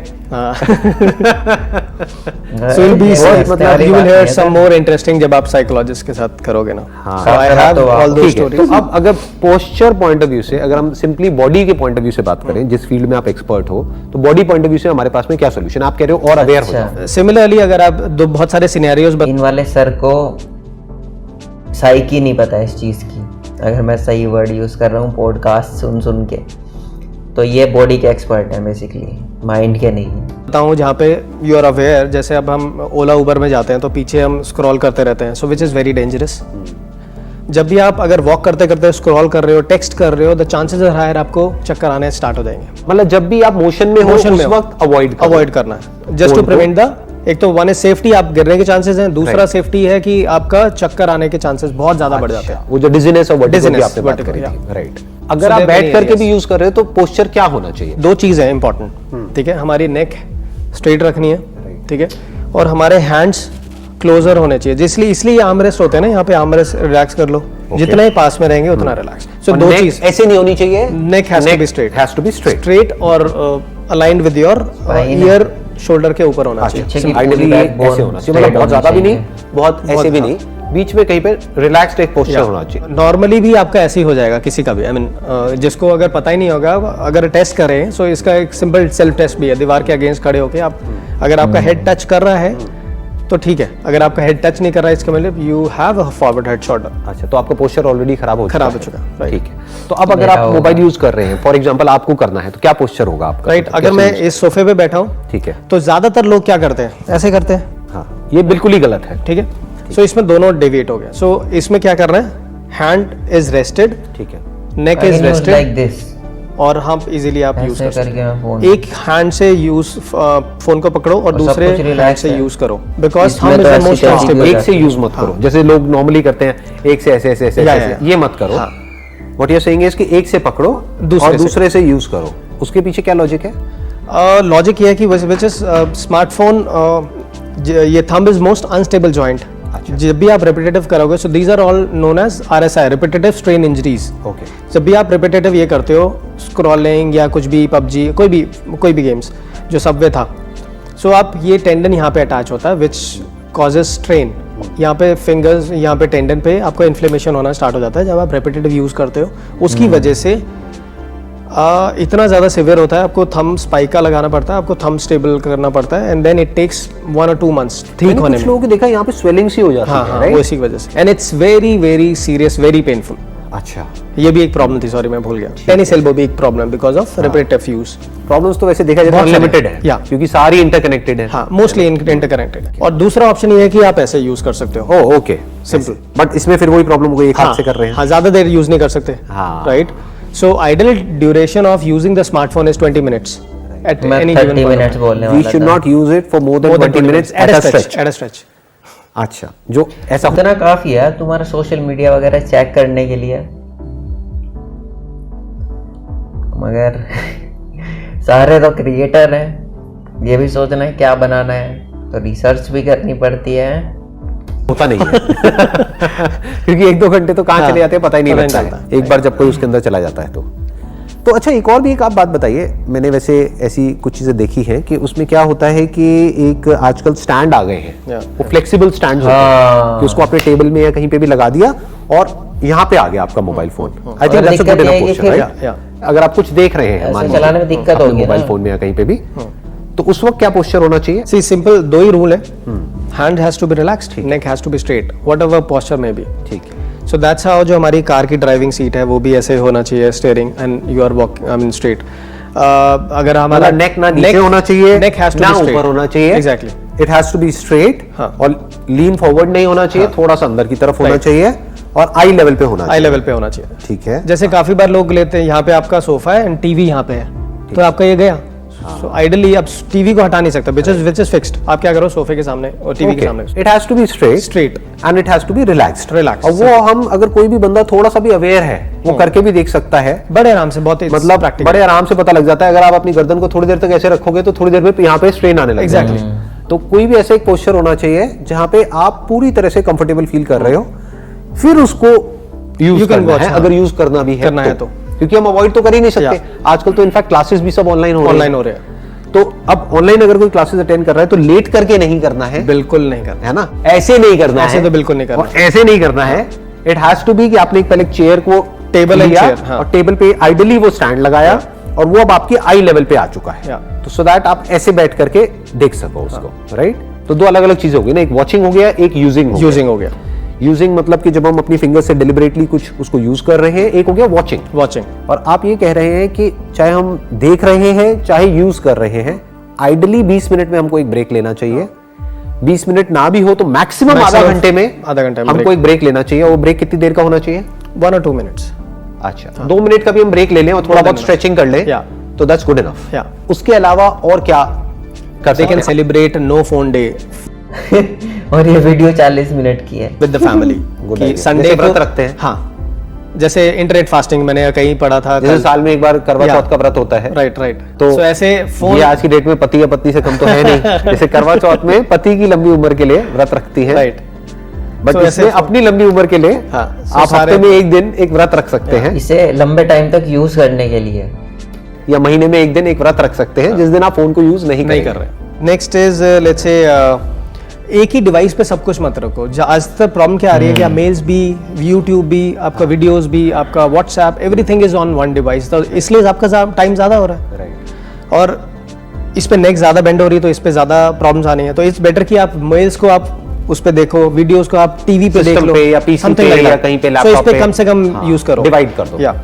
[SPEAKER 3] So you'll be
[SPEAKER 1] मतलब
[SPEAKER 3] you will hear some more interesting जब आप साइकोलॉजिस्ट के साथ करोगे ना.
[SPEAKER 2] हाँ.
[SPEAKER 3] So I have all those
[SPEAKER 2] ठीक है.
[SPEAKER 3] stories.
[SPEAKER 2] तो अब अगर पोस्चर पॉइंट ऑफ व्यू से, अगर हम सिंपली बॉडी के पॉइंट ऑफ व्यू से बात करें, जिस फील्ड में आप एक्सपर्ट हो, तो बॉडी पॉइंट ऑफ व्यू से हमारे पास में क्या सोल्यूशन? आप कह रहे हो और अवेयर हो जाओ.
[SPEAKER 3] Similarly अगर आप बहुत सारे सिनेरियोज
[SPEAKER 1] इन वाले सर को साइकी नहीं पता इस चीज़ की, अगर मैं सही वर्ड यूज़ कर रहा हूँ पॉडकास्ट सुन सुन के, तो ये बॉडी के एक्सपर्ट हैं बेसिकली, माइंड के नहीं है।
[SPEAKER 3] बताऊँ जहाँ पे यू आर अवेयर, जैसे अब हम ओला उबर में जाते हैं तो पीछे हम स्क्रॉल करते रहते हैं, सो विच इज़ वेरी डेंजरस। जब भी आप अगर वॉक करते करते स्क्रॉल कर रहे हो, टेक्स्ट कर रहे हो, द चांसेस आर हायर आपको चक्कर आने स्टार्ट हो जाएंगे।
[SPEAKER 2] मतलब जब भी आप मोशन में हो उस वक्त अवॉइड
[SPEAKER 3] करना है, जस्ट टू प्रिवेंट द, एक तो वन इज सेफ्टी, आप गिरने के चांसेस हैं, दूसरा सेफ्टी है कि आपका चक्कर आने के चांसेस बहुत ज्यादा बढ़ जाते हैं।
[SPEAKER 2] वो जो डिजीनेस और वर्टिगो की आपने बात करी थी, राइट। अगर आप बैठ करके भी यूज कर रहे हो तो पोस्चर क्या होना चाहिए?
[SPEAKER 3] दो चीज है इंपॉर्टेंट, ठीक है। हमारी नेक स्ट्रेट रखनी है, ठीक है, और हमारे हैंड्स क्लोजर होने चाहिए। इसलिए आर्मरेस्ट होते हैं ना, यहाँ पे आर्मरेस्ट रिलैक्स कर लो, जितना ही पास में रहेंगे उतना रिलैक्स। सो दो चीज
[SPEAKER 2] ऐसे नहीं होनी चाहिए,
[SPEAKER 3] neck has to be straight और aligned with your year, shoulder के ऊपर होना चाहिए।
[SPEAKER 2] आइडियली ऐसे होना चाहिए, मतलब बहुत ज्यादा भी नहीं, बहुत ऐसे भी नहीं, बीच में कहीं पे रिलैक्स्ड एक पोस्चर होना चाहिए।
[SPEAKER 3] नॉर्मली भी आपका ऐसे ही हो जाएगा किसी का भी, आई मीन जिसको अगर पता ही नहीं होगा, अगर टेस्ट करें सो इसका एक सिंपल सेल्फ टेस्ट भी है। दीवार के अगेंस्ट खड़े होके आप, अगर आपका हेड टच कर रहा है तो ठीक है, अगर आपका हेड टच नहीं कर रहा है इसका मतलब you have a forward head shoulder.
[SPEAKER 2] अच्छा, तो आपका पोस्चर ऑलरेडी खराब हो चुका है। ठीक है, तो अब अगर आप
[SPEAKER 1] होगा।
[SPEAKER 2] मोबाइल यूज कर रहे हैं, फॉर एग्जांपल आपको करना है, तो क्या पोस्चर होगा आपका?
[SPEAKER 3] राइट, अगर मैं इस सोफे पे बैठा हूँ,
[SPEAKER 2] ठीक है,
[SPEAKER 3] तो ज्यादातर लोग क्या करते हैं, ऐसे करते हैं।
[SPEAKER 2] हाँ, ये बिल्कुल ही गलत है।
[SPEAKER 3] ठीक है, सो इसमें दोनों डेविएट हो गया। सो इसमें क्या करना है, हैंड इज रेस्टेड,
[SPEAKER 2] ठीक है,
[SPEAKER 3] neck is rested
[SPEAKER 1] like this,
[SPEAKER 3] और हम इजीली आप यूज कर सकते हैं।
[SPEAKER 1] फोन
[SPEAKER 3] एक हैंड से यूज फोन को पकड़ो और दूसरे
[SPEAKER 1] कुछ relax
[SPEAKER 3] हैंड से
[SPEAKER 1] है।
[SPEAKER 3] यूज करो, बिकॉज
[SPEAKER 1] इसमें
[SPEAKER 3] हम
[SPEAKER 1] तो
[SPEAKER 3] इज द
[SPEAKER 1] ऐसी
[SPEAKER 3] मोस्ट
[SPEAKER 1] कैसी
[SPEAKER 3] अनस्टेबल।
[SPEAKER 2] एक से यूज मत करो, जैसे लोग नॉर्मली करते हैं, एक से ऐसे ऐसे ऐसे
[SPEAKER 3] या,
[SPEAKER 2] ऐसे, ये मत करो। What you are saying is कि एक से पकड़ो और दूसरे से यूज करो। उसके पीछे क्या लॉजिक है?
[SPEAKER 3] लॉजिक ये है कि विच इज स्मार्टफोन, ये thumb is most unstable joint. जब भी आप रिपीटेटिव करोगे, so these are all known as RSI, repetitive strain injuries.
[SPEAKER 2] Okay,
[SPEAKER 3] जब भी आप रिपीटेटिव ये करते हो, स्क्रॉलिंग या कुछ भी, पबजी, कोई भी गेम्स, जो सबवे था, सो आप ये टेंडन यहाँ पे अटैच होता है विच कॉजेज स्ट्रेन। यहाँ पे फिंगर्स, यहाँ पे टेंडन पे आपको इन्फ्लेमेशन होना स्टार्ट हो जाता है जब आप रिपीटेटिव यूज करते हो। उसकी वजह से इतना ज़्यादा सिवियर होता है, आपको थंब स्पाइका लगाना पड़ता है, आपको थंब स्टेबल करना पड़ता है, and then it takes 1 or 2 months ठीक होने
[SPEAKER 2] कुछ
[SPEAKER 3] में।
[SPEAKER 2] लोगों को देखा यहाँ पे स्वेलिंग सी हो जाती
[SPEAKER 3] हाँ
[SPEAKER 2] है,
[SPEAKER 3] हाँ,
[SPEAKER 2] राइट?
[SPEAKER 3] वो इसी की वजह से, and it's very very serious, very painful.
[SPEAKER 2] अच्छा,
[SPEAKER 3] ये भी एक प्रॉब्लम थी, सॉरी मैं भूल गया। टेनिस एल्बो भी एक problem because of repetitive use.
[SPEAKER 2] Problems तो वैसे देखा जाए तो अनलिमिटेड है,
[SPEAKER 3] या,
[SPEAKER 2] क्योंकि सारी इंटरकनेक्टेड है।
[SPEAKER 3] हाँ, मोस्टली इंटरकनेक्टेड। और दूसरा ऑप्शन ये है कि आप ऐसे यूज कर सकते हो।
[SPEAKER 2] ओह, ओके,
[SPEAKER 3] सिंपल।
[SPEAKER 2] बट इसमें फिर वही प्रॉब्लम हो गई, एक हाथ से कर रहे हैं।
[SPEAKER 3] हाँ, ज्यादा देर यूज नहीं कर सकते,
[SPEAKER 2] हाँ।
[SPEAKER 3] Right. So ideal duration of using the smartphone is 20 minutes at
[SPEAKER 1] मैं
[SPEAKER 3] any
[SPEAKER 1] 30
[SPEAKER 3] given
[SPEAKER 1] मिनट्स बोलने
[SPEAKER 2] We
[SPEAKER 1] वाला
[SPEAKER 2] should
[SPEAKER 1] था।
[SPEAKER 2] not use it for more than 20 minutes at a stretch.
[SPEAKER 3] at a stretch।
[SPEAKER 2] अच्छा, जो ऐसा
[SPEAKER 1] उतना काफी है तुम्हारा सोशल मीडिया वगैरह चेक करने के लिए, मगर सारे तो क्रिएटर हैं, ये भी सोचना है क्या बनाना है, तो रिसर्च भी करनी पड़ती है।
[SPEAKER 2] होता नहीं है क्योंकि 1-2 घंटे तो कहाँ चले जाते हैं पता ही नहीं
[SPEAKER 3] पता
[SPEAKER 2] लगता
[SPEAKER 3] नहीं
[SPEAKER 2] है, एक बार जब कोई उसके अंदर चला जाता है तो अच्छा, एक और भी एक आप बात बताइए। मैंने वैसे ऐसी कुछ चीजें देखी हैं कि उसमें क्या होता है कि एक आजकल स्टैंड आ गए हैं, वो फ्लेक्सिबल स्टैंड होते हैं कि उसको आपने टेबल में या कहीं पे भी लगा दिया और यहाँ पे आ गया आपका mobile phone. I think that's a good enough posture, right? अगर आप कुछ देख रहे हैं, मान लीजिए
[SPEAKER 1] चलाने में दिक्कत होगी
[SPEAKER 2] मोबाइल फोन में या कहीं पे भी, तो उस वक्त क्या पोस्चर होना चाहिए?
[SPEAKER 3] सी सिंपल, दो ही रूल है, hand has to be relaxed, neck has to be straight, whatever posture में बी।
[SPEAKER 2] ठीक है,
[SPEAKER 3] सो दैट्स हाउ जो हमारी कार की ड्राइविंग सीट है वो भी ऐसे होना चाहिए, steering, and you are walking, I mean straight. अगर हमारा
[SPEAKER 2] नेक ना नीचे होना चाहिए,
[SPEAKER 3] नेक हैज टू
[SPEAKER 2] ना
[SPEAKER 3] बी
[SPEAKER 2] ऊपर होना चाहिए,
[SPEAKER 3] exactly,
[SPEAKER 2] it has to be straight, और लीन फॉरवर्ड नहीं होना चाहिए, थोड़ा सा अंदर की तरफ होना चाहिए, और आई लेवल पे होना
[SPEAKER 3] आई
[SPEAKER 2] चाहिए।
[SPEAKER 3] लेवल पे होना चाहिए।
[SPEAKER 2] ठीक है,
[SPEAKER 3] जैसे काफी बार लोग लेते हैं, यहाँ पे आपका सोफा है एंड टीवी यहाँ पे है, तो आपका ये गया। सो आइडियली आप टीवी को हटा नहीं सकते, विच इज फिक्स्ड। आप क्या करो, सोफे के सामने और टीवी के सामने,
[SPEAKER 2] it has to be straight
[SPEAKER 3] straight,
[SPEAKER 2] and it has to be relaxed.
[SPEAKER 3] Relax.
[SPEAKER 2] और वो हम, अगर कोई भी बंदा थोड़ा सा भी अवेयर है, वो करके भी देख सकता है
[SPEAKER 3] बड़े आराम से, बहुत
[SPEAKER 2] मतलब बड़े आराम से पता लग जाता है। अगर आप अपनी गर्दन को थोड़ी देर तक ऐसे रखोगे तो थोड़ी देर में यहाँ पे स्ट्रेन आने लगेगा।
[SPEAKER 3] एग्जैक्टली।
[SPEAKER 2] तो कोई भी ऐसा एक पोस्चर होना चाहिए जहां पे आप पूरी तरह से कंफर्टेबल फील कर रहे हो, फिर उसको यूज
[SPEAKER 3] You can
[SPEAKER 2] करना
[SPEAKER 3] watch,
[SPEAKER 2] है,
[SPEAKER 3] हाँ।
[SPEAKER 2] अगर यूज करना भी
[SPEAKER 3] करना है तो।
[SPEAKER 2] क्योंकि हम अवॉइड तो कर ही नहीं सकते।
[SPEAKER 3] Yeah.
[SPEAKER 2] आजकल तो इनफैक्ट क्लासेस भी सब ऑनलाइन हो रही
[SPEAKER 3] ऑनलाइन हो रहे हैं,
[SPEAKER 2] तो अब ऑनलाइन अगर कोई क्लासेस अटेंड कर रहा है तो लेट करके नहीं करना है,
[SPEAKER 3] बिल्कुल नहीं करना,
[SPEAKER 2] है ना, ऐसे नहीं करना
[SPEAKER 3] ऐसे
[SPEAKER 2] है,
[SPEAKER 3] तो बिल्कुल नहीं करना।
[SPEAKER 2] और ऐसे नहीं करना है। इट हैज टू बी कि आपने एक पहले चेयर को
[SPEAKER 3] Table and
[SPEAKER 2] लिया
[SPEAKER 3] chair, हाँ।
[SPEAKER 2] और टेबल पे आइडियली वो स्टैंड लगाया और वो अब आपकी आई लेवल पे आ चुका है,
[SPEAKER 3] Yeah.
[SPEAKER 2] तो सो दैट आप ऐसे बैठ करके देख सको उसको, राइट। तो दो अलग अलग चीजें हो गई ना, एक वॉचिंग हो गया, एक यूजिंग
[SPEAKER 3] यूजिंग हो गया।
[SPEAKER 2] यूजिंग मतलब कि जब हम अपनी फिंगर से डिलिबरेटली कुछ उसको यूज कर रहे हैं, एक हो गया वॉचिंग।
[SPEAKER 3] वॉचिंग,
[SPEAKER 2] और आप ये कह रहे हैं कि चाहे हम देख रहे हैं चाहे यूज कर रहे हैं, आइडली 20 मिनट में हमको एक ब्रेक लेना चाहिए। 20 मिनट ना भी हो तो मैक्सिमम आधा घंटे में हमको एक ब्रेक लेना चाहिए। और वो ब्रेक कितनी देर का होना चाहिए?
[SPEAKER 3] 1 or 2 minutes।
[SPEAKER 2] अच्छा, 2 मिनट का भी हम ब्रेक ले लें और थोड़ा बहुत स्ट्रेचिंग कर लें,
[SPEAKER 3] Yeah.
[SPEAKER 2] तो दैट्स गुड इनफ।
[SPEAKER 3] Yeah.
[SPEAKER 2] उसके अलावा और क्या कर
[SPEAKER 3] They
[SPEAKER 2] सकते
[SPEAKER 3] can
[SPEAKER 2] हैं?
[SPEAKER 3] celebrate no phone day
[SPEAKER 1] और ये वीडियो 40 मिनट की है।
[SPEAKER 3] with the family।
[SPEAKER 2] Good
[SPEAKER 3] कि
[SPEAKER 2] idea।
[SPEAKER 3] संडे
[SPEAKER 2] जैसे
[SPEAKER 3] को
[SPEAKER 2] व्रत रखते हैं।
[SPEAKER 3] हाँ, जैसे इंटरनेट फास्टिंग मैंने कहीं पढ़ा था
[SPEAKER 2] जैसे साल में एक बार करवा
[SPEAKER 3] Yeah.
[SPEAKER 2] चौथ का व्रत होता है,
[SPEAKER 3] राइट राइट।
[SPEAKER 2] तो
[SPEAKER 3] तो ऐसे फोन
[SPEAKER 2] ये आज की डेट में पति या पत्नी से कम तो है नहीं। जैसे करवा चौथ में पति की लंबी उम्र के लिए व्रत रखती है,
[SPEAKER 3] राइट,
[SPEAKER 2] बट
[SPEAKER 3] तो ऐसे
[SPEAKER 2] इसमें अपनी लंबी उम्र के लिए
[SPEAKER 3] हाँ,
[SPEAKER 2] आप
[SPEAKER 3] सारे-
[SPEAKER 2] हफ्ते में एक दिन एक व्रत रख सकते हैं,
[SPEAKER 1] इसे लंबे टाइम तक यूज करने के लिए।
[SPEAKER 2] या महीने में एक दिन एक व्रत रख सकते हैं जिस दिन आप फोन को यूज नहीं
[SPEAKER 3] नहीं कर रहे। नेक्स्ट इज लेट्स से एक ही डिवाइस पे सब कुछ मत रखो। आज तक प्रॉब्लम क्या आ रही है कि मेल्स भी, यूट्यूब भी, आपका वीडियोस भी, आपका WhatsApp, everything is on one device, तो इसलिए आपका टाइम ज्यादा हो रहा है
[SPEAKER 2] राइट।
[SPEAKER 3] और इस पे नेक ज्यादा बेंड हो रही है, तो इस पे ज्यादा प्रॉब्लम्स आनी है। तो इट्स बेटर कि आप मेल्स को आप उस पे देखो, वीडियोस को आप टीवी पे देख
[SPEAKER 2] System
[SPEAKER 3] लो
[SPEAKER 2] पे या PC
[SPEAKER 3] something
[SPEAKER 2] पे
[SPEAKER 3] like
[SPEAKER 2] या
[SPEAKER 3] that।
[SPEAKER 2] कहीं पे
[SPEAKER 3] So
[SPEAKER 2] लैपटॉप
[SPEAKER 3] इस पे
[SPEAKER 2] पे
[SPEAKER 3] कम से कम
[SPEAKER 2] हाँ,
[SPEAKER 3] यूज करो,
[SPEAKER 2] डिवाइड कर दो।
[SPEAKER 3] या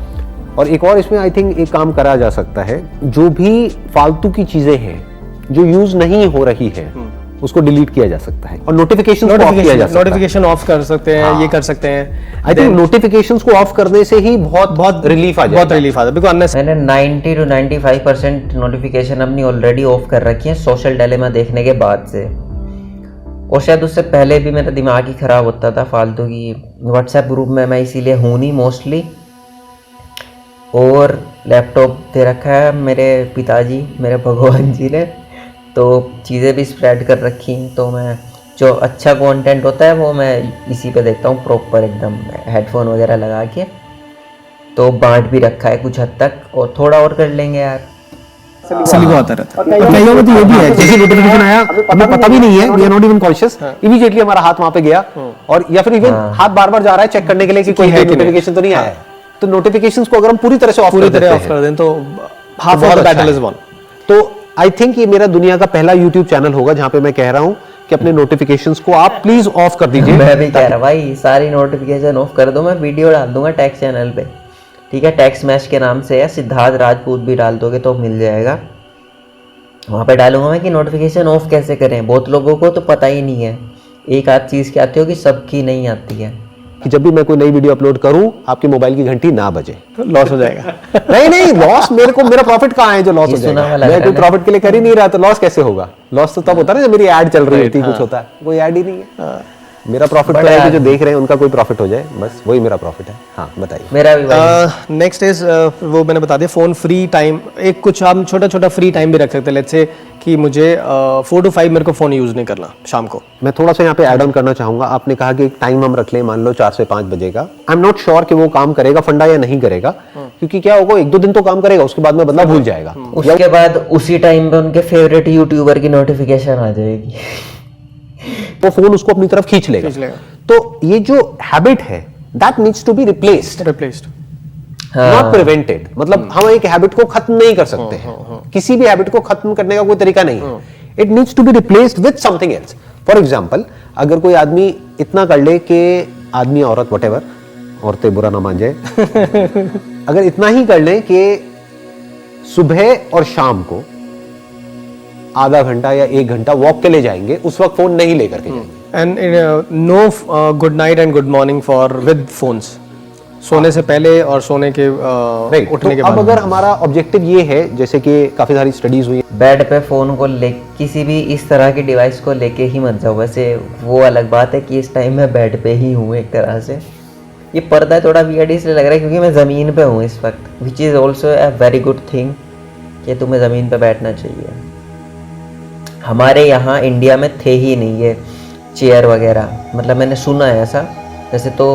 [SPEAKER 2] और एक और इसमें आई थिंक एक काम करा जा सकता है, जो भी फालतू की चीजें हैं जो यूज नहीं हो रही है उसको डिलीट किया जा सकता है, और नोटिफिकेशन ऑफ किया जा सकता है।
[SPEAKER 3] नोटिफिकेशन ऑफ कर सकते हैं, ये कर सकते हैं।
[SPEAKER 2] आई थिंक नोटिफिकेशंस को ऑफ करने से ही बहुत रिलीफ आ जाएगा।
[SPEAKER 3] बहुत रिलीफ आता है, बिकॉज
[SPEAKER 1] मैंने 90 to 95% नोटिफिकेशन अपनी ऑलरेडी ऑफ कर रखी है सोशल डिलेमा देखने के बाद से। और शायद उससे पहले भी मेरा दिमाग ही ख़राब होता था फालतू की। व्हाट्सएप ग्रुप में मैं इसीलिए हूँ नहीं मोस्टली। और लैपटॉप दे रखा है मेरे पिताजी, मेरे भगवान जी ने, तो चीज़ें भी स्प्रेड कर रखी हैं। तो मैं जो अच्छा कंटेंट होता है वो मैं इसी पे देखता हूँ प्रॉपर एकदम हेडफोन वगैरह लगा के। तो बांट भी रखा है कुछ हद तक, और थोड़ा और कर लेंगे यार।
[SPEAKER 3] सभी को आता रहता है।
[SPEAKER 2] और कईयों में तो ये भी है, जैसे नोटिफिकेशन आया हमें पता भी नहीं है, we are not even conscious, immediately हमारा हाथ वहां पे गया, और या फिर इवन हाथ बार बार जा रहा है चेक करने के लिए कि कोई
[SPEAKER 3] है कि नहीं।
[SPEAKER 2] नोटिफिकेशन तो नहीं आया है। तो नोटिफिकेशंस को अगर हम पूरी तरह से ऑफ
[SPEAKER 3] पूरी
[SPEAKER 2] कर
[SPEAKER 3] तरह ऑफ
[SPEAKER 2] देते
[SPEAKER 3] कर
[SPEAKER 2] हैं
[SPEAKER 3] दें तो हाफ
[SPEAKER 2] बहुत
[SPEAKER 3] ऑफ द
[SPEAKER 2] अच्छा
[SPEAKER 3] बैटल
[SPEAKER 2] है।
[SPEAKER 3] Is one.
[SPEAKER 2] तो आई थिंक ये मेरा दुनिया का पहला YouTube चैनल होगा जहां पे मैं कह रहा हूं कि अपने नोटिफिकेशंस को आप प्लीज ऑफ कर दीजिए।
[SPEAKER 1] मैं भी कह रहा भाई सारी नोटिफिकेशन ऑफ कर दो। मैं वीडियो डाल दूंगा टैक्स चैनल पे, ठीक है, टैक्स मैश के नाम से है, सिद्धार्थ राजपूत भी डाल दोगे तो मिल जाएगा। वहाँ पे डालूंगा मैं कि नोटिफिकेशन ऑफ कैसे करें। बहुत लोगों को तो पता ही नहीं है, एक आध चीज़ की आती होगी, सबकी नहीं आती है।
[SPEAKER 2] कि जब भी मैं कोई नई वीडियो अपलोड करूं आपके मोबाइल की घंटी ना बजे।
[SPEAKER 3] तो लॉस हो जाएगा।
[SPEAKER 2] नहीं लॉस मेरा प्रॉफिट कहाँ है जो लॉस हो
[SPEAKER 1] ये सुना
[SPEAKER 2] जाएगा?
[SPEAKER 1] वाला
[SPEAKER 2] मैं
[SPEAKER 1] है
[SPEAKER 2] कोई
[SPEAKER 1] ना।
[SPEAKER 2] प्रॉफिट के लिए कर ही नहीं रहा तो लॉस कैसे होगा? लॉस तो तब होता है ना जब मेरी ऐड चल रही होती है, कुछ होता है, कोई ऐड ही नहीं है। मेरा प्रॉफिट तो है कि जो देख रहे हैं उनका कोई प्रॉफिट हो जाए, बस वही मेरा प्रॉफिट है। हाँ बताइए।
[SPEAKER 1] मेरा भी भाई
[SPEAKER 3] नेक्स्ट इज वो मैंने बता दिया, फोन फ्री टाइम। एक कुछ हम छोटा छोटा फ्री टाइम भी रख सकते हैं। लेट्स से कि मुझे 4 to 5 मेरे को फोन यूज नहीं करना शाम को।
[SPEAKER 2] मैं थोड़ा सा यहाँ पे ऐड ऑन करना चाहूंगा। आपने कहा कि एक टाइम हम रख लें, मान लो 4 से 5 बजे का। आई एम नॉट श्योर कि वो काम करेगा फंडा या नहीं करेगा, क्योंकि क्या होगा, 1-2 दिन तो काम करेगा, उसके बाद में बंदा भूल जाएगा।
[SPEAKER 1] उसके बाद उसी टाइम पे उनके फेवरेट यूट्यूबर की नोटिफिकेशन आ जाएगी।
[SPEAKER 2] वो फोन उसको अपनी तरफ खींच लेगा। तो ये जो हैबिट है that needs to be replaced, not prevented. मतलब हम एक हैबिट को खत्म नहीं कर सकते हैं, किसी भी हैबिट को खत्म करने का कोई तरीका नहीं है। It needs to be replaced with something else. For example, अगर कोई आदमी इतना कर ले कि आदमी औरत व्हाटएवर, औरतें बुरा ना मान जाए, अगर इतना ही कर ले कि सुबह और शाम को आधा घंटा या 1 घंटा वॉक के लिए जाएंगे, उस वक्त फोन नहीं लेकर के जाएंगे।
[SPEAKER 3] And no good night and good morning for with phones, सोने से पहले और सोने के
[SPEAKER 2] राइट।
[SPEAKER 3] उठने के
[SPEAKER 2] तो अब
[SPEAKER 3] बाद।
[SPEAKER 2] अगर हमारा ऑब्जेक्टिव ये है, जैसे कि काफी सारी स्टडीज हुई,
[SPEAKER 1] बेड पे फोन को ले, किसी भी इस तरह की डिवाइस को लेके ही मत जाओ। वैसे वो अलग बात है कि इस टाइम मैं बेड पे ही हूँ एक तरह से। ये पर्दा थोड़ा वियर्ड इसलिए लग रहा है क्योंकि मैं ज़मीन पे हूँ इस वक्त, which is also a very good thing कि तुम्हें ज़मीन पे बैठना चाहिए। हमारे यहाँ इंडिया में थे ही नहीं ये चेयर वगैरह, मतलब मैंने सुना है ऐसा। वैसे तो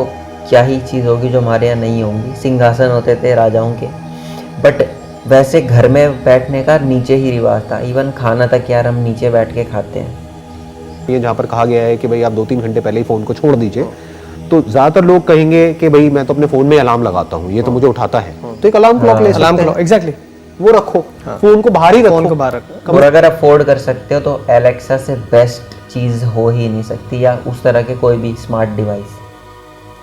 [SPEAKER 1] क्या ही चीज़ होगी जो हमारे यहाँ नहीं होंगी। सिंहासन होते थे राजाओं के, बट वैसे घर में बैठने का नीचे ही रिवाज था। इवन खाना तक यार हम नीचे बैठ के खाते हैं।
[SPEAKER 2] ये जहाँ पर कहा गया है कि भाई आप 2-3 घंटे पहले ही फ़ोन को छोड़ दीजिए, तो ज़्यादातर लोग कहेंगे कि भाई मैं तो अपने फ़ोन में अलार्म लगाता हूँ, ये तो मुझे उठाता है, तो एक अलार्म क्लॉक ले सकते हैं।
[SPEAKER 3] एग्जैक्टली,
[SPEAKER 2] वो रखो, फ़ोन को बाहर ही रखो,
[SPEAKER 3] फोन को बाहर रखो।
[SPEAKER 1] और अगर अफोर्ड कर सकते हो तो एलेक्सा से बेस्ट चीज़ हो ही नहीं सकती, या उस तरह के कोई भी स्मार्ट डिवाइस।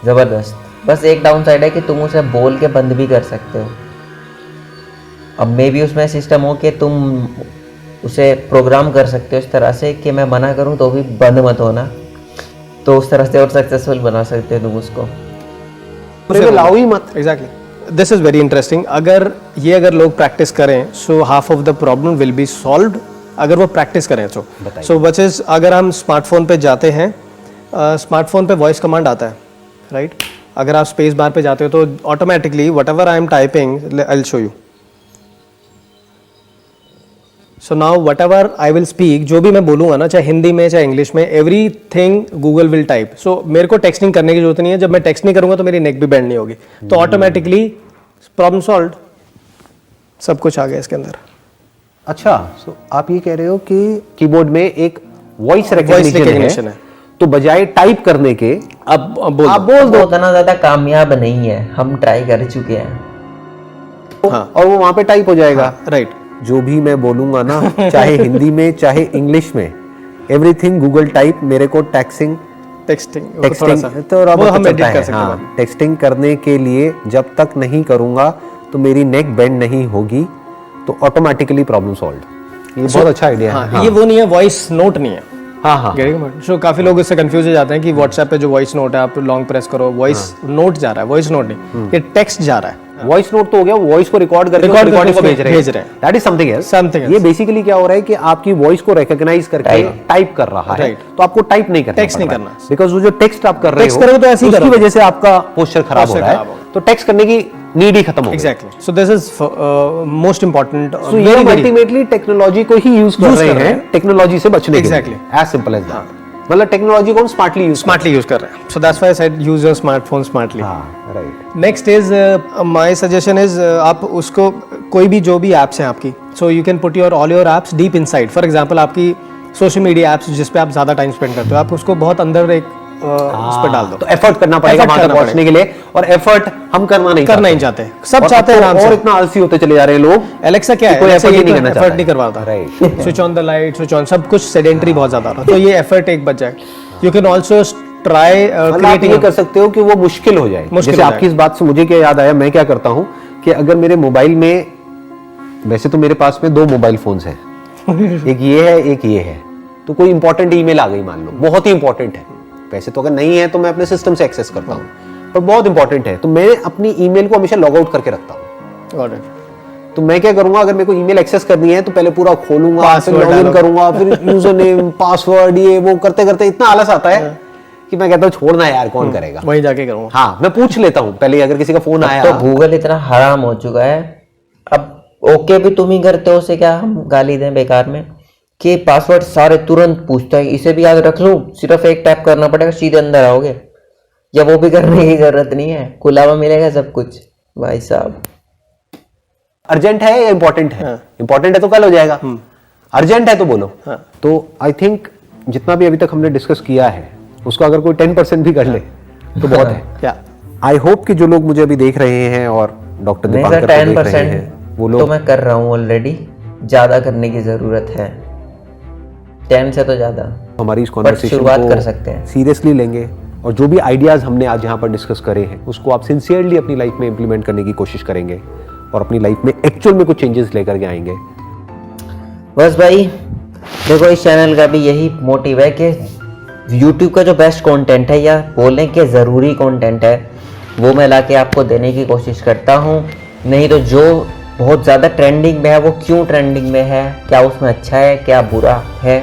[SPEAKER 1] ज़बरदस्त। बस एक डाउन साइड है कि तुम उसे बोल के बंद भी कर सकते हो। अब मे भी उसमें सिस्टम हो कि तुम उसे प्रोग्राम कर सकते हो इस तरह से कि मैं मना करूं तो भी बंद मत होना, तो उस तरह से और सक्सेसफुल बना सकते हो तुम उसको।
[SPEAKER 2] लाओ ही मत।
[SPEAKER 3] Exactly, this is very interesting. अगर लोग प्रैक्टिस करें, so half of the problem will be solved. अगर वो प्रैक्टिस करें सो व्हिच इज, अगर हम स्मार्टफोन पे जाते हैं, स्मार्टफोन पे वॉइस कमांड आता है, राइट? अगर आप स्पेस बार पे जाते हो तो automatically what ever I am typing, I will show you. So now what ever I will speak, जो भी मैं बोलूँगा ना, चाहे हिंदी में चाहे इंग्लिश में, एवरीथिंग गूगल विल टाइप। सो मेरे को टेक्सटिंग करने की जरूरत नहीं है। जब मैं टेक्स्ट नहीं करूँगा तो मेरी नेक भी बेंड नहीं होगी, तो ऑटोमेटिकली प्रॉब्लम सॉल्व, सब कुछ आ गया इसके अंदर।
[SPEAKER 2] अच्छा, सो आप ये कह रहे हो कि कीबोर्ड में एक वॉइस
[SPEAKER 3] recognition
[SPEAKER 2] रिकॉग्निशन है, तो बजाय टाइप करने के
[SPEAKER 3] अब बोल
[SPEAKER 2] आप बोल दो।
[SPEAKER 1] उतना ज़्यादा कामयाब नहीं है, हम ट्राई कर चुके हैं।
[SPEAKER 3] हाँ,
[SPEAKER 2] और वो वहां पे टाइप हो जाएगा।
[SPEAKER 3] राइट।
[SPEAKER 2] जो भी मैं बोलूंगा ना, चाहे हिंदी में चाहे इंग्लिश में, एवरीथिंग गूगल टाइप मेरे को टेक्सटिंग तो
[SPEAKER 3] वो हम एडिट कर सकते हैं।
[SPEAKER 2] हाँ, टेक्सटिंग करने के लिए जब तक नहीं करूंगा तो मेरी नेक बेंड नहीं होगी, तो ऑटोमेटिकली प्रॉब्लम सॉल्व। ये बहुत अच्छा आइडिया है।
[SPEAKER 3] हाँ, ये वो नहीं है, वॉइस नोट नहीं है।
[SPEAKER 2] हाँ,
[SPEAKER 3] सो काफी लोग इससे कंफ्यूज हो जाते हैं कि व्हाट्सएप पे जो वॉइस नोट है, आप लॉन्ग प्रेस करो, वॉइस नोट जा रहा है, वॉइस नोट नहीं, ये टेक्स्ट जा रहा है।
[SPEAKER 2] वॉइस नोट तो हो गया, वॉइस को रिकॉर्ड करके रिकॉर्डिंग को भेज रहे हैं। That is something else. ये बेसिकली क्या हो रहा है कि आपकी वॉइस को रिकॉग्नाइज करके टाइप कर रहा है, तो आपको टाइप नहीं करना,
[SPEAKER 3] टेक्स्ट नहीं करना,
[SPEAKER 2] बिकॉज वो जो टेक्स्ट आप कर रहे हो
[SPEAKER 3] तो ऐसे ही
[SPEAKER 2] उसकी वजह से आपका पोस्चर खराब हो रहा है, तो टेक्स्ट करने की नीड ही खत्म हो गई।
[SPEAKER 3] Exactly, so this is most important.
[SPEAKER 2] So ये अल्टीमेटली टेक्नोलॉजी को ही यूज कर रहे हैं, टेक्नोलॉजी से बचने के लिए। As simple as that. मतलब टेक्नोलॉजी को हम स्मार्टली यूज कर रहे हैं।
[SPEAKER 3] So that's why I said use your smartphone smartly.
[SPEAKER 2] Right.
[SPEAKER 3] Next is my suggestion is, आप उसको कोई भी जो भी एप्स हैं आपकी, so you can put your all your apps deep inside. For example आपकी सोशल मीडिया एप्स जिस पे आप ज्यादा टाइम स्पेंड करते हो, आप उसको बहुत अंदर एक उस पर डाल दो।
[SPEAKER 2] तो एफर्ट करना पड़ेगा वहां तक पहुंचने के लिए, और एफर्ट हम करना नहीं चाहते।
[SPEAKER 3] सब चाहते हैं आराम से,
[SPEAKER 2] और इतना आलसी होते चले जा रहे हैं लोग।
[SPEAKER 3] एलेक्सा क्या है,
[SPEAKER 2] कोई एफर्ट नहीं करना
[SPEAKER 3] एफर्ट नहीं करवाता।
[SPEAKER 2] Right.
[SPEAKER 3] Switch on the light, switch on, सब कुछ सेडेंटरी बहुत ज्यादा होता है, तो ये एफर्ट एक बच जाए। You can also try creating.
[SPEAKER 2] ये कर सकते हो कि वो मुश्किल हो जाए। जैसे आपकी इस बात से मुझे क्या याद आया, मैं क्या करता हूं कि अगर मेरे मोबाइल में, वैसे तो मेरे पास में 2 मोबाइल फोन्स हैं, एक ये है एक ये है, तो कोई इंपॉर्टेंट ईमेल आ गई मान लो, बहुत ही इंपॉर्टेंट है, वैसे तो अगर नहीं है तो मैं अपने सिस्टम से एक्सेस करता हूं, पर बहुत इंपॉर्टेंट है तो मैं अपनी ईमेल को हमेशा लॉग आउट करके रखता हूं। तो मैं क्या करूंगा, अगर मेरे को ईमेल एक्सेस करनी है तो पहले पूरा खोलूंगा, फिर लॉगिन करूंगा, फिर यूजर नेम पासवर्ड, ये वो करते करते इतना आलस आता है कि मैं कहता हूँ छोड़ना यार, कौन करेगा,
[SPEAKER 3] वहीं जाके करूंगा।
[SPEAKER 2] हाँ, मैं पूछ लेता हूँ पहले, अगर किसी का फोन आया
[SPEAKER 1] तो गूगल इतना हराम हो चुका है, अब ओके भी तुम ही करते हो, उसे क्या हम गाली दें बेकार में, कि पासवर्ड सारे तुरंत पूछता है, इसे भी याद रख लूं, सिर्फ एक टैप करना पड़ेगा, सीधे अंदर आओगे, या वो भी करने की जरूरत नहीं है, खुला हुआ मिलेगा सब कुछ। भाई साहब,
[SPEAKER 2] अर्जेंट है या इंपॉर्टेंट है? इंपॉर्टेंट है तो कल हो जाएगा, अर्जेंट है तो बोलो। तो आई थिंक जितना भी अभी तक हमने डिस्कस किया है उसको अगर कोई 10% भी कर ले तो बहुत है। आई होप कि जो लोग मुझे अभी देख रहे हैं और डॉक्टर दीपांकर को देख रहे हैं, वो लोग,
[SPEAKER 1] तो मैं कर रहा हूँ ऑलरेडी, ज्यादा करने की जरूरत है, 10 से तो ज्यादा
[SPEAKER 2] हमारी इस कॉन्वर्सेशन
[SPEAKER 1] शुरुआत कर सकते हैं,
[SPEAKER 2] सीरियसली लेंगे, और जो भी आइडियाज हमने आज यहाँ पर डिस्कस करे हैं उसको आप सिंसियरली अपनी लाइफ में इंप्लीमेंट करने की कोशिश करेंगे और अपनी लाइफ में एक्चुअल में कुछ चेंजेस लेकर के आएंगे।
[SPEAKER 1] बस भाई देखो, इस चैनल का भी यही मोटिव है कि YouTube का जो बेस्ट कंटेंट है, या बोलें कि ज़रूरी कंटेंट है, वो मैं लाके आपको देने की कोशिश करता हूँ। नहीं तो जो बहुत ज़्यादा ट्रेंडिंग में है वो क्यों ट्रेंडिंग में है, क्या उसमें अच्छा है क्या बुरा है,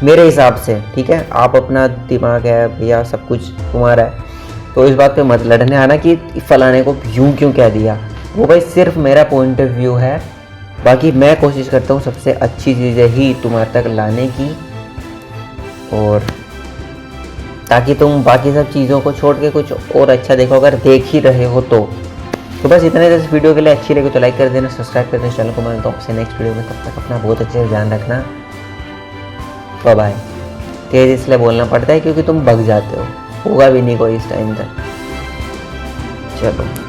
[SPEAKER 1] मेरे हिसाब से, ठीक है, आप अपना दिमाग है भैया, सब कुछ तुम्हारा है, तो इस बात पे मत लड़ने आना कि फलाने को यूँ क्यों कह दिया, वो भाई सिर्फ मेरा पॉइंट ऑफ व्यू है। बाकी मैं कोशिश करता हूँ सबसे अच्छी चीज़ें ही तुम्हारे तक लाने की, और ताकि तुम बाकी सब चीज़ों को छोड़ के कुछ और अच्छा देखो, अगर देख ही रहे हो तो बस इतने इस वीडियो के लिए। अच्छी लगे तो लाइक कर देना, सब्सक्राइब कर देना चैनल को। मैं तो आपसे नेक्स्ट वीडियो में, तब तक अपना बहुत अच्छे से ध्यान रखना। Bye bye. तेज इसलिए बोलना पड़ता है क्योंकि तुम भग जाते हो, होगा भी नहीं कोई इस टाइम तक। चलो।